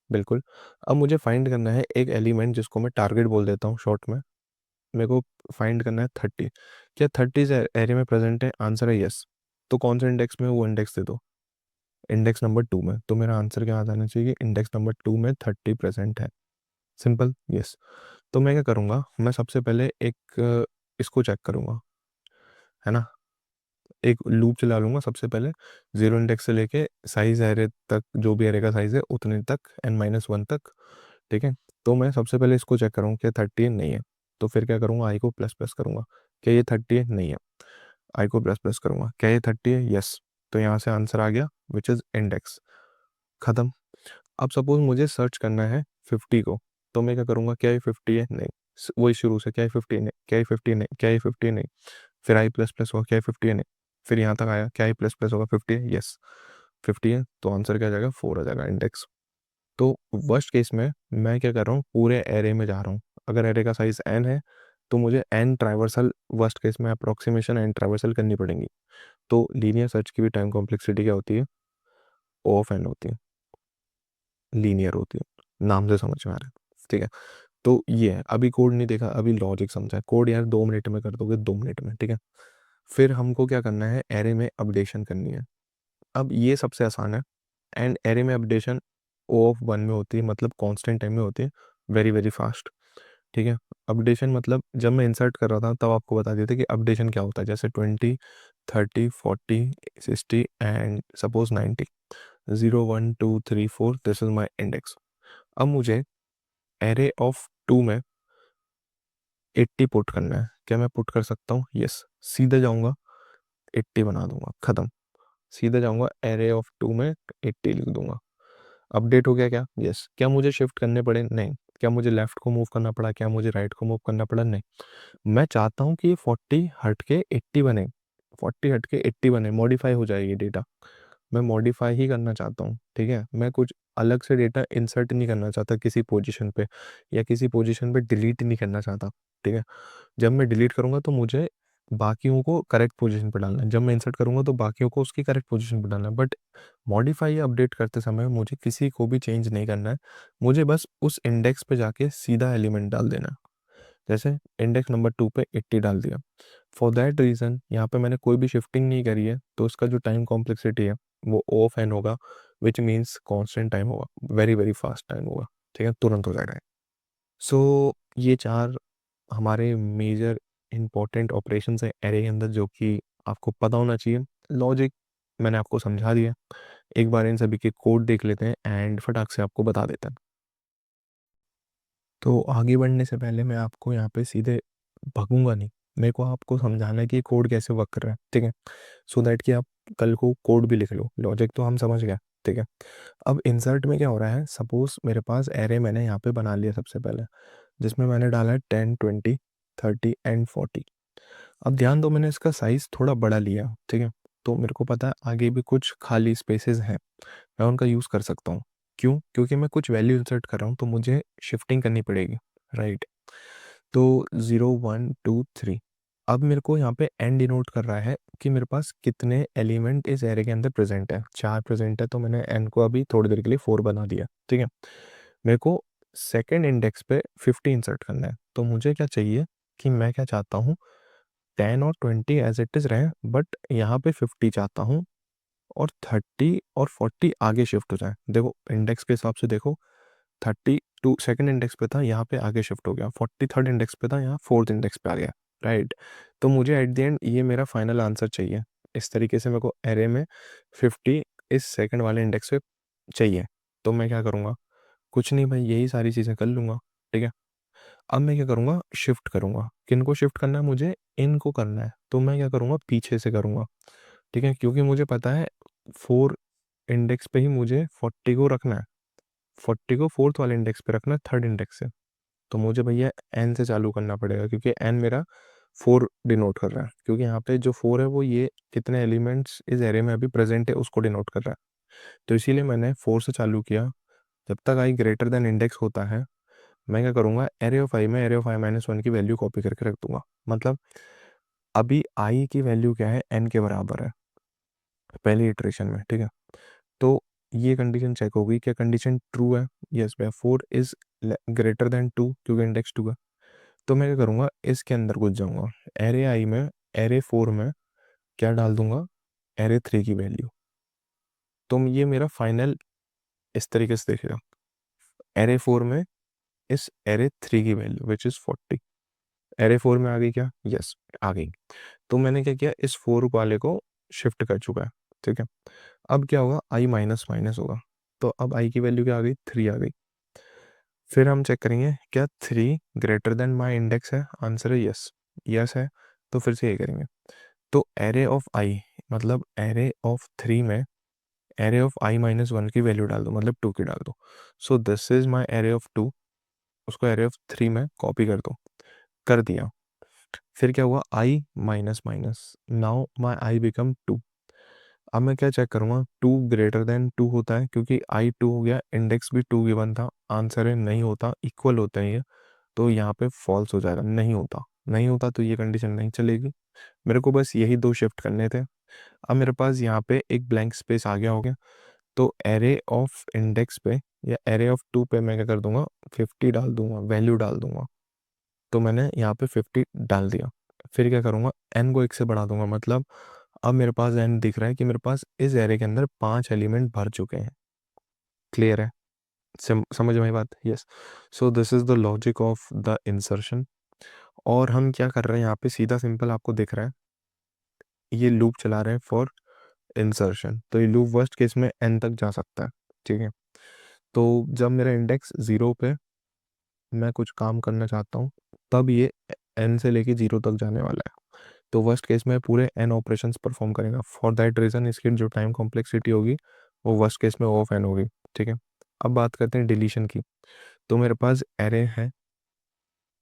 Speaker 1: बिल्कुल। अब मुझे फाइंड करना है एक एलिमेंट जिसको मैं टारगेट बोल देता हूँ शॉर्ट में। मेरे को फाइंड करना है 30। क्या 30 एरे में प्रेजेंट है? आंसर है यस। तो कौन से इंडेक्स में, वो इंडेक्स दे दो। इंडेक्स नंबर 2 में, तो मेरा आंसर क्या आ जाना चाहिए, इंडेक्स नंबर 2 में 30 प्रेजेंट है। Simple, yes. तो मैं क्या करूँगा, मैं सबसे पहले एक इसको चेक करूँगा, है ना, एक लूप चला लूँगा सबसे पहले, जीरो इंडेक्स से लेके साइज एरे तक, जो भी एरे का साइज है उतने तक, n-1 तक, ठीक है। तो मैं सबसे पहले इसको चेक करूँगा कि 30 नहीं है, तो फिर क्या करूँगा, आई को प्लस प्लस करूँगा, क्या ये 30 है, नहीं है, आई को प्लस प्लस करूँगा, क्या ये 30 है, यस। तो यहाँ से आंसर आ गया विच इज़ इंडेक्स, ख़त्म। अब सपोज मुझे सर्च करना है 50 को, तो मैं क्या करूँगा, क्या ये 50 है, नहीं, वही शुरू से, क्या ये 50 नहीं, क्या ये 50 नहीं, क्या ये 50 नहीं, फिर आई प्लस प्लस होगा, क्या ये 50 है, नहीं, फिर यहाँ तक आया, क्या ये प्लस प्लस होगा, 50 है, यस, 50 है, तो आंसर क्या आ जाएगा, 4 आ जाएगा, इंडेक्स। तो वर्स्ट केस में मैं क्या कर रहा हूँ, पूरे एरे में जा रहा हूँ, अगर एरे का साइज n है तो मुझे n ट्राइवर्सल, वर्स्ट केस में अप्रोक्सीमेशन n ट्राइवर्सल करनी पड़ेगी। तो लीनियर सर्च की भी टाइम कॉम्प्लेक्सिटी क्या होती है, O ऑफ n होती है, लीनियर होती है, नाम से समझ में आ रहा है, ठीक है। तो ये है, अभी कोड नहीं देखा, अभी लॉजिक समझा है, कोड यार 2 मिनट में कर दोगे, 2 मिनट में, ठीक है। फिर हमको क्या करना है, एरे में अपडेशन करनी है। अब ये सबसे आसान है, एंड एरे में अपडेशन O ऑफ 1 में होती है, मतलब कांस्टेंट टाइम में होती है, वेरी वेरी फास्ट, ठीक है। अपडेशन मतलब जब मैं इंसर्ट कर रहा था तब आपको बता दिया था कि अपडेशन क्या होता है, जैसे 20, 30, 40, 60 and suppose 90, 0, 1, 2, 3, 4, this is my index. अब मुझे एरे ऑफ 2 में 80 पुट करना है, क्या मैं पुट कर सकता हूँ, यस। सीधे जाऊँगा, 80 बना दूंगा, ख़त्म। सीधे जाऊँगा, एरे ऑफ 2 में 80 लिख दूंगा, अपडेट हो गया क्या, यस। क्या मुझे शिफ्ट करने पड़े, नहीं। क्या मुझे लेफ्ट को मूव करना पड़ा, क्या मुझे राइट को मूव करना पड़ा, नहीं। मैं चाहता हूँ कि ये 40 हट के 80 बने, 40 हट के 80 बने, मॉडिफाई हो जाएगी डेटा, मैं मॉडिफाई ही करना चाहता हूँ, ठीक है। मैं कुछ अलग से डेटा इंसर्ट नहीं करना चाहता किसी पोजीशन पे, या किसी पोजीशन पे डिलीट नहीं करना चाहता, ठीक है। जब मैं डिलीट करूँगा तो मुझे बाकियों को करेक्ट पोजीशन पे डालना है, जब मैं इंसर्ट करूँगा तो बाकियों को उसकी करेक्ट पोजीशन पे डालना है, बट मॉडिफाई या अपडेट करते समय मुझे किसी को भी चेंज नहीं करना है, मुझे बस उस इंडेक्स पे जाके सीधा एलिमेंट डाल देना है। जैसे इंडेक्स नंबर 2 पे 80 डाल दिया, फॉर दैट रीज़न यहाँ पे मैंने कोई भी शिफ्टिंग नहीं करी है, तो उसका जो टाइम कॉम्प्लेक्सिटी है वो O ऑफ n होगा, विच मीन्स कॉन्स्टेंट टाइम होगा, वेरी वेरी फास्ट टाइम होगा, ठीक है, तुरंत हो जाएगा। सो ये 4 हमारे मेजर इंपॉर्टेंट ऑपरेशंस हैं एरे के अंदर, जो कि आपको पता होना चाहिए। लॉजिक मैंने आपको समझा दिया, एक बार इन सभी के कोड देख लेते हैं एंड फटाक से आपको बता देते हैं। तो आगे बढ़ने से पहले मैं आपको यहाँ पे सीधे भगूंगा नहीं, मेरे को आपको समझाना है कि कोड कैसे वर्क कर रहा है, ठीक है, सो दैट कि आप कल को कोड भी लिख लो। लॉजिक तो हम समझ गए, ठीक है। अब इंसर्ट में क्या हो रहा है, सपोज मेरे पास एरे मैंने यहाँ पे बना लिया सबसे पहले, जिसमें मैंने डाला है 10, 20, 30 एंड 40। अब ध्यान दो, मैंने इसका साइज़ थोड़ा बड़ा लिया, ठीक है। तो मेरे को पता है आगे भी कुछ खाली स्पेसेस हैं, मैं उनका यूज़ कर सकता हूँ। क्यों, क्योंकि मैं कुछ वैल्यू इंसर्ट कर रहा हूँ तो मुझे शिफ्टिंग करनी पड़ेगी, राइट। तो 0, 1, 2, 3, अब मेरे को यहाँ पे एन डिनोट कर रहा है कि मेरे पास कितने एलिमेंट इस एरे के अंदर प्रेजेंट है, 4 प्रेजेंट है, तो मैंने एन को अभी थोड़ी देर के लिए 4 बना दिया, ठीक है। मेरे को सेकेंड इंडेक्स पे 50 इंसर्ट करना है, तो मुझे क्या चाहिए कि मैं क्या चाहता हूँ, 10 और 20 एज इट इज़ रहे, बट यहाँ पे 50 चाहता हूँ, और 30 और 40 आगे शिफ्ट हो जाए। देखो इंडेक्स के हिसाब से देखो, 32 सेकंड इंडेक्स पे था, यहाँ पे आगे शिफ्ट हो गया, 40 थर्ड इंडेक्स पे था, यहाँ फोर्थ इंडेक्स पे आ गया, राइट। तो मुझे एट द एंड ये मेरा फाइनल आंसर चाहिए, इस तरीके से मेरे को एरे में 50 इस सेकंड वाले इंडेक्स पे चाहिए। तो मैं क्या करूँगा, कुछ नहीं भाई, यही सारी चीज़ें कर लूँगा, ठीक है। अब मैं क्या करूँगा, शिफ्ट करूँगा, किन को शिफ्ट करना है, मुझे इनको करना है, तो मैं क्या करूँगा, पीछे से करूँगा, ठीक है, क्योंकि मुझे पता है 4 इंडेक्स पे ही मुझे 40 को रखना है, 40 को फोर्थ वाले इंडेक्स पे रखना है थर्ड इंडेक्स से। तो मुझे भैया एन से चालू करना पड़ेगा, क्योंकि एन मेरा 4 डिनोट कर रहा है, क्योंकि यहाँ पे जो 4 है वो ये कितने एलिमेंट्स इस एरे में अभी प्रेजेंट है उसको डिनोट कर रहा है। तो इसीलिए मैंने 4 से चालू किया, जब तक आई ग्रेटर देन इंडेक्स होता है मैं क्या करूँगा, एरे ऑफ आई में array of I minus one की वैल्यू कॉपी करके रख दूंगा। मतलब अभी आई की वैल्यू क्या है, एन के बराबर है पहली इटरेशन में, ठीक है। तो ये कंडीशन चेक होगी, क्या कंडीशन ट्रू है, यस भैया 4 इज ग्रेटर देन 2, क्योंकि इंडेक्स 2 है। तो मैं क्या करूँगा, इसके अंदर घुस जाऊँगा, एरे आई में एरे 4 में क्या डाल दूंगा, एरे 3 की वैल्यू, तो ये मेरा फाइनल इस तरीके से देखेगा, एरे 4 में इस एरे 3 की वैल्यू विच इज़ 40, एरे 4 में आ गई क्या? यस, आ गई। तो मैंने क्या किया, इस 4 वाले को शिफ्ट कर चुका है, ठीक है। अब क्या होगा, आई माइनस माइनस होगा, तो अब आई की वैल्यू क्या आ गई, 3 आ गई। फिर हम चेक करेंगे क्या 3 ग्रेटर देन माई इंडेक्स है, आंसर है यस, यस है। तो फिर से ये करेंगे, तो एरे ऑफ आई मतलब एरे ऑफ 3 में एरे ऑफ आई माइनस 1 की वैल्यू डाल दो, मतलब 2 की डाल दो। So this is my array of 2, उसको एरे ऑफ 3 में कॉपी कर दो, कर दिया। फिर क्या हुआ, I minus minus, now my I become 2। अब मैं क्या चेक करूँगा, 2 ग्रेटर देन 2 होता है, क्योंकि आई 2 हो गया, इंडेक्स भी 2 गिवन था, आंसर है नहीं होता, इक्वल होते हैं ये, तो यहाँ पे फॉल्स हो जाएगा, नहीं होता, नहीं होता, तो ये कंडीशन नहीं चलेगी। मेरे को बस यही 2 शिफ्ट करने थे। अब मेरे पास यहाँ पे एक ब्लैंक स्पेस आ गया हो गया, तो एरे ऑफ इंडेक्स पे या एरे ऑफ 2 पे मैं क्या कर दूंगा, 50 डाल दूंगा, वैल्यू डाल दूंगा। तो मैंने यहाँ पे 50 डाल दिया। फिर क्या करूँगा, एन को 1 से बढ़ा दूंगा, मतलब अब मेरे पास एन दिख रहा है कि मेरे पास इस एरे के अंदर 5 एलिमेंट भर चुके हैं। क्लियर है? समझ में आई बात? Yes. So this is the logic of the insertion. और हम क्या कर रहे हैं यहाँ पे, सीधा सिंपल आपको दिख रहा है, ये लूप चला रहे हैं फॉर इंसर्शन। तो ये लूप वर्स्ट केस में एन तक जा सकता है, ठीक है। तो जब मेरा इंडेक्स 0 पे मैं कुछ काम करना चाहता हूँ, तब ये एन से लेके 0 तक जाने वाला है। तो वर्स्ट केस में पूरे एन ऑपरेशंस परफॉर्म करेगा। फॉर दैट रीज़न इसकी जो टाइम कॉम्प्लेक्सिटी होगी वो वर्स्ट केस में O ऑफ एन होगी, ठीक है। अब बात करते हैं डिलीशन की। तो मेरे पास एरे है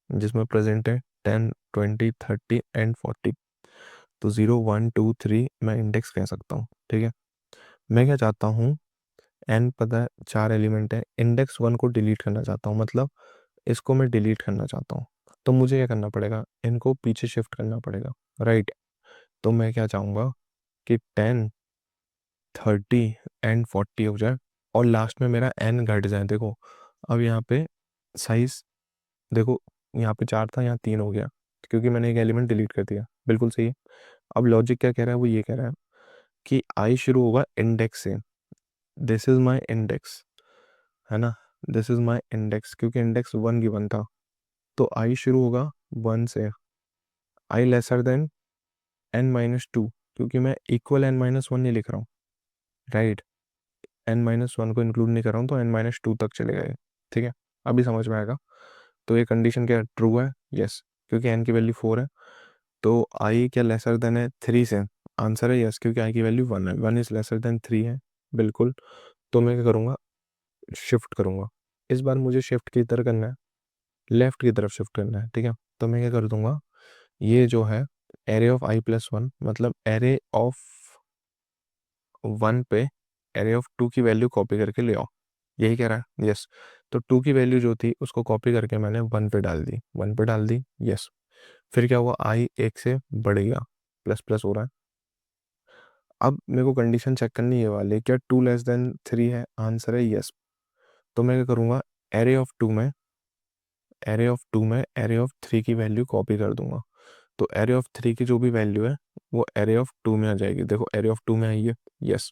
Speaker 1: जिसमें प्रेजेंट है 10, 20, 30 एंड 40। तो 0, 1, 2, 3 मैं इंडेक्स कह सकता हूँ, ठीक है। मैं क्या चाहता हूँ, एन पता है 4 एलिमेंट है, इंडेक्स 1 को डिलीट करना चाहता हूँ, मतलब इसको मैं डिलीट करना चाहता हूँ। तो मुझे क्या करना पड़ेगा, इनको पीछे शिफ्ट करना पड़ेगा, राइट। तो मैं क्या चाहूँगा कि 10, 30 एंड 40 हो जाए, और लास्ट में मेरा एन घट जाए। देखो अब यहाँ पे साइज, देखो यहाँ पे 4 था, यहाँ 3 हो गया, क्योंकि मैंने एक एलिमेंट डिलीट कर दिया, बिल्कुल सही है। अब लॉजिक क्या कह रहा है, वो ये कह रहा है कि आई शुरू होगा इंडेक्स से, दिस इज माई इंडेक्स, है ना, दिस इज माई इंडेक्स, क्योंकि इंडेक्स 1 गिवन था। तो आई शुरू होगा 1 से, आई लेसर देन एन माइनस 2, क्योंकि मैं इक्वल एन माइनस 1 नहीं लिख रहा हूँ, राइट। एन माइनस 1 को इंक्लूड नहीं कर रहा हूँ, तो एन माइनस 2 तक चले गए, ठीक है। अभी समझ में आएगा। तो ये कंडीशन क्या ट्रू है, यस, क्योंकि एन की वैल्यू 4 है। तो आई क्या लेसर देन है 3 से, आंसर है यस, क्योंकि आई की वैल्यू 1 है, 1 इज लेसर देन 3 है, बिल्कुल। तो मैं क्या करूँगा, शिफ्ट करूँगा। इस बार मुझे शिफ्ट की तरह करना है, लेफ्ट की तरफ शिफ्ट करना है, ठीक है। तो मैं क्या कर दूंगा, ये जो है एरे ऑफ आई प्लस 1, मतलब एरे ऑफ 1 पे एरे ऑफ 2 की वैल्यू कॉपी करके ले आओ, यही कह रहा है, यस। तो 2 की वैल्यू जो थी उसको कॉपी करके मैंने 1 पे डाल दी, 1 पे डाल दी, यस। फिर क्या हुआ, आई 1 से बढ़ गया, प्लस प्लस हो रहा है। अब मेरे को कंडीशन चेक करनी है ये वाली, क्या 2 लेस देन 3 है, आंसर है यस। तो मैं क्या करूँगा, एरे ऑफ 2 में एरे ऑफ 3 की वैल्यू कॉपी कर दूंगा। तो एरे ऑफ 3 की जो भी वैल्यू है वो एरे ऑफ 2 में आ जाएगी। देखो एरे ऑफ 2 में आई है, यस।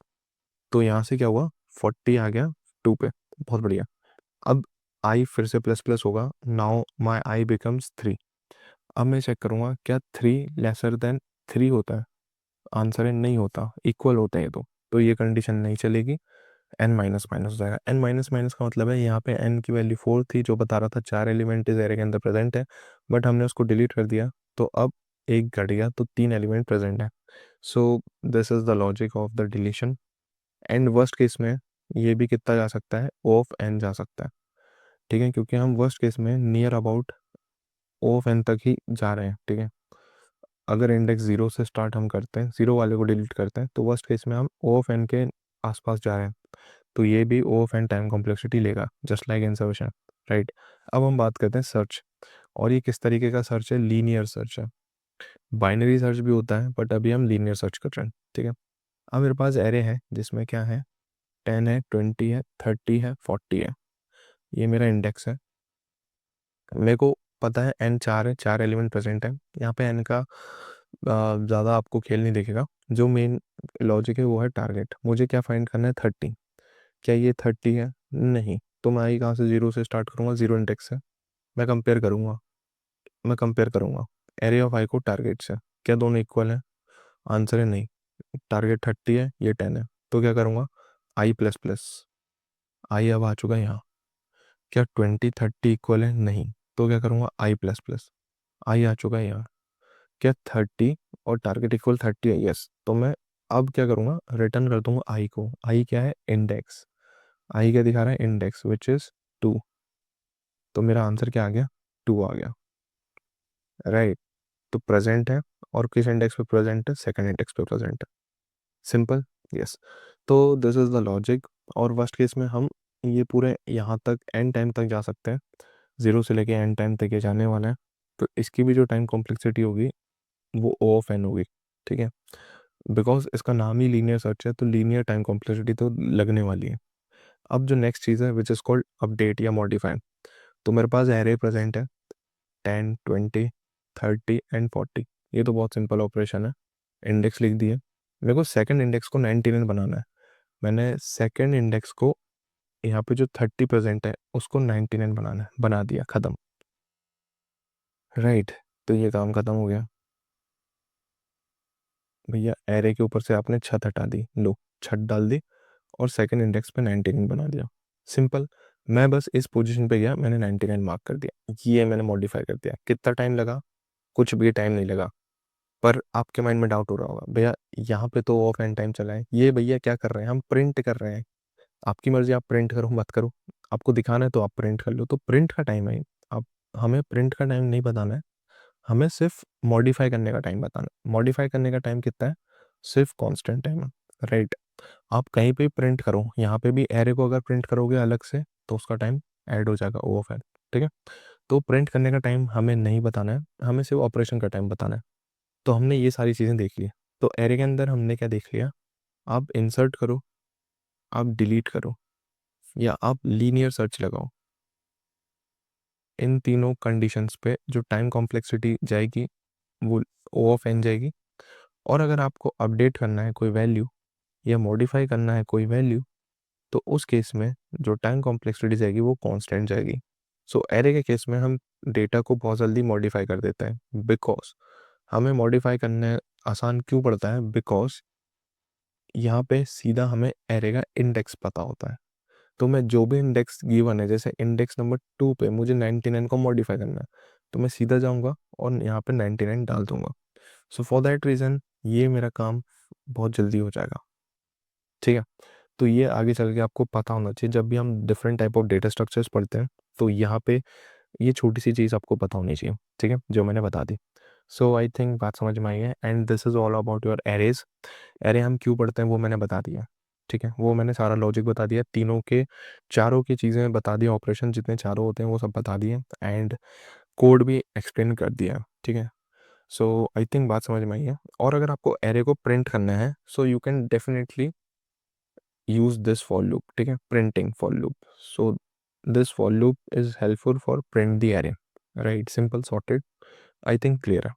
Speaker 1: तो यहाँ से क्या हुआ, 40 आ गया 2 पे, बहुत बढ़िया। अब आई फिर से प्लस प्लस होगा, नाउ माई आई बिकम्स 3। अब मैं चेक करूँगा क्या 3 लेसर देन 3 होता है, आंसर है नहीं होता, इक्वल होते हैं। तो ये कंडीशन नहीं चलेगी, एन माइनस माइनस हो जाएगा। एन माइनस माइनस का मतलब है यहाँ पे एन की वैल्यू 4 थी, जो बता रहा था 4 एलिमेंट इस एरे के अंदर प्रेजेंट है, बट हमने उसको डिलीट कर दिया, तो अब एक घट गया, तो 3 एलिमेंट प्रेजेंट है। So this is the logic of the deletion. And worst case में ये भी कितना जा सकता है, ओ ऑफ एन जा सकता है, ठीक है, क्योंकि हम वर्स्ट केस में near about O of N तक ही जा रहे हैं, ठीक है। अगर इंडेक्स 0 से स्टार्ट हम करते हैं, 0 वाले को डिलीट करते हैं, तो वर्स्ट केस में हम ओ ऑफ एन के आसपास जा रहे हैं। तो ये भी ओ ऑफ एन टाइम कॉम्प्लेक्सिटी लेगा, जस्ट लाइक इंसर्शन, राइट। अब हम बात करते हैं सर्च, और ये किस तरीके का सर्च है, लीनियर सर्च है। बाइनरी सर्च भी होता है, बट अभी हम लीनियर सर्च कर रहे हैं, ठीक है। अब मेरे पास एरे है जिसमें क्या है, 10 है, 20 है, 30 है, 40 है, ये मेरा इंडेक्स है। मेरे को पता है एन 4 है, 4 एलिमेंट प्रेजेंट है यहाँ पे। एन का ज़्यादा आपको खेल नहीं दिखेगा। जो मेन लॉजिक है वो है टारगेट। मुझे क्या फाइंड करना है? 30। क्या ये 30 है? नहीं। तो मैं आई कहाँ से? जीरो से स्टार्ट करूँगा, जीरो इंडेक्स से। मैं कंपेयर करूँगा, एरे ऑफ आई को टारगेट से। क्या दोनों इक्वल हैं? आंसर है नहीं। टारगेट 30 है, ये 10 है। तो क्या करूँगा? आई प्लस प्लस। आई अब आ चुका है यहाँ। क्या 20 30 इक्वल है? नहीं। तो क्या करूँगा? आई प्लस प्लस। आई आ चुका है यहाँ। क्या 30 और टारगेट इक्वल 30 है? यस। तो मैं अब क्या करूँगा? रिटर्न कर दूंगा आई को। आई क्या है? इंडेक्स। आई क्या दिखा रहा है? Index which is 2। तो मेरा आंसर क्या आ गया? 2 आ गया, राइट। तो प्रेजेंट है, और किस इंडेक्स पे प्रेजेंट है? सेकंड इंडेक्स पे प्रेजेंट है। सिंपल। यस। तो दिस इज द लॉजिक। और वर्स्ट केस में हम ये पूरे यहाँ तक एन टाइम तक जा सकते हैं। जीरो से लेके एन टाइम तक ये जाने वाला है। तो इसकी भी जो टाइम कॉम्प्लेक्सिटी होगी वो ओ ऑफ एन होगी, ठीक है। बिकॉज इसका नाम ही लीनियर सर्च है, तो लीनियर टाइम कॉम्प्लेक्सिटी तो लगने वाली है। अब जो नेक्स्ट चीज़ है विच इज़ कॉल्ड अपडेट या मॉडिफाई। तो मेरे पास एरे प्रेजेंट है 10 20 30 एंड 40। ये तो बहुत सिंपल ऑपरेशन है। इंडेक्स लिख दिए। मेरे को सेकंड इंडेक्स को 99 बनाना है। मैंने सेकंड इंडेक्स को, यहाँ पे जो 30 प्रेजेंट है उसको 99 बनाना है, बना दिया, ख़त्म, राइट। तो ये काम ख़त्म हो गया भैया। एरे के ऊपर से आपने छत हटा दी, लो छत डाल दी, और सेकंड इंडेक्स पे 99 बना दिया। सिंपल। मैं बस इस पोजीशन पे गया, मैंने 99 मार्क कर दिया, ये मैंने मॉडिफाई कर दिया। कितना टाइम लगा? कुछ भी टाइम नहीं लगा। पर आपके माइंड में डाउट हो रहा होगा, भैया यहाँ पे तो ऑफ एंड टाइम चला है, ये भैया क्या कर रहे हैं? हम प्रिंट कर रहे हैं। आपकी मर्जी, आप प्रिंट करो मत करो, आपको दिखाना है तो आप प्रिंट कर लो। तो प्रिंट का टाइम है। आप, हमें प्रिंट का टाइम नहीं बताना है, हमें सिर्फ मॉडिफाई करने का टाइम बताना है। मॉडिफाई करने का टाइम कितना है? सिर्फ कांस्टेंट टाइम है, राइट। आप कहीं पे प्रिंट करो, यहाँ पे भी एरे को अगर प्रिंट करोगे अलग से तो उसका टाइम ऐड हो जाएगा, ओ ऑफ एन, ठीक है। तो प्रिंट करने का टाइम हमें नहीं बताना है, हमें सिर्फ ऑपरेशन का टाइम बताना है। तो हमने ये सारी चीज़ें देख ली। तो एरे के अंदर हमने क्या देख लिया? आप इंसर्ट करो, आप डिलीट करो, या आप लीनियर सर्च लगाओ। इन तीनों कंडीशंस पे जो टाइम कॉम्प्लेक्सिटी जाएगी वो ओ ऑफ एन जाएगी। और अगर आपको अपडेट करना है कोई वैल्यू, या मॉडिफाई करना है कोई वैल्यू, तो उस केस में जो टाइम कॉम्प्लेक्सिटी जाएगी वो कांस्टेंट जाएगी। सो एरे के केस में हम डेटा को बहुत जल्दी मॉडिफाई कर देते हैं, बिकॉज हमें मॉडिफाई करने आसान क्यों पड़ता है? बिकॉज यहाँ पे सीधा हमें एरे का इंडेक्स पता होता है। तो मैं जो भी इंडेक्स गिवन है, जैसे इंडेक्स नंबर 2 पे मुझे 99 को मॉडिफाई करना है, तो मैं सीधा जाऊँगा और यहाँ पे 99 डाल दूंगा। सो फॉर दैट रीज़न ये मेरा काम बहुत जल्दी हो जाएगा, ठीक है। तो ये आगे चल के आपको पता होना चाहिए, जब भी हम different type of data structures पढ़ते हैं तो यहाँ पे ये छोटी सी चीज़ आपको पता होनी चाहिए, ठीक है, जो मैंने बता दी। सो आई थिंक बात समझ में आई है, and this is all about your arrays. Array हम क्यों पढ़ते हैं वो मैंने बता दिया, ठीक है। वो मैंने सारा लॉजिक बता दिया, तीनों के चारों की चीज़ें बता दी, ऑपरेशन जितने चारों होते हैं वो सब बता दिए, एंड कोड भी एक्सप्लेन कर दिया, ठीक है। सो आई थिंक बात समझ में आई है। और अगर आपको एरे को प्रिंट करना है, so you can definitely use this for loop, ठीक है, printing for loop. So this for loop is helpful for print the array, right? Simple, sorted. I think clear है।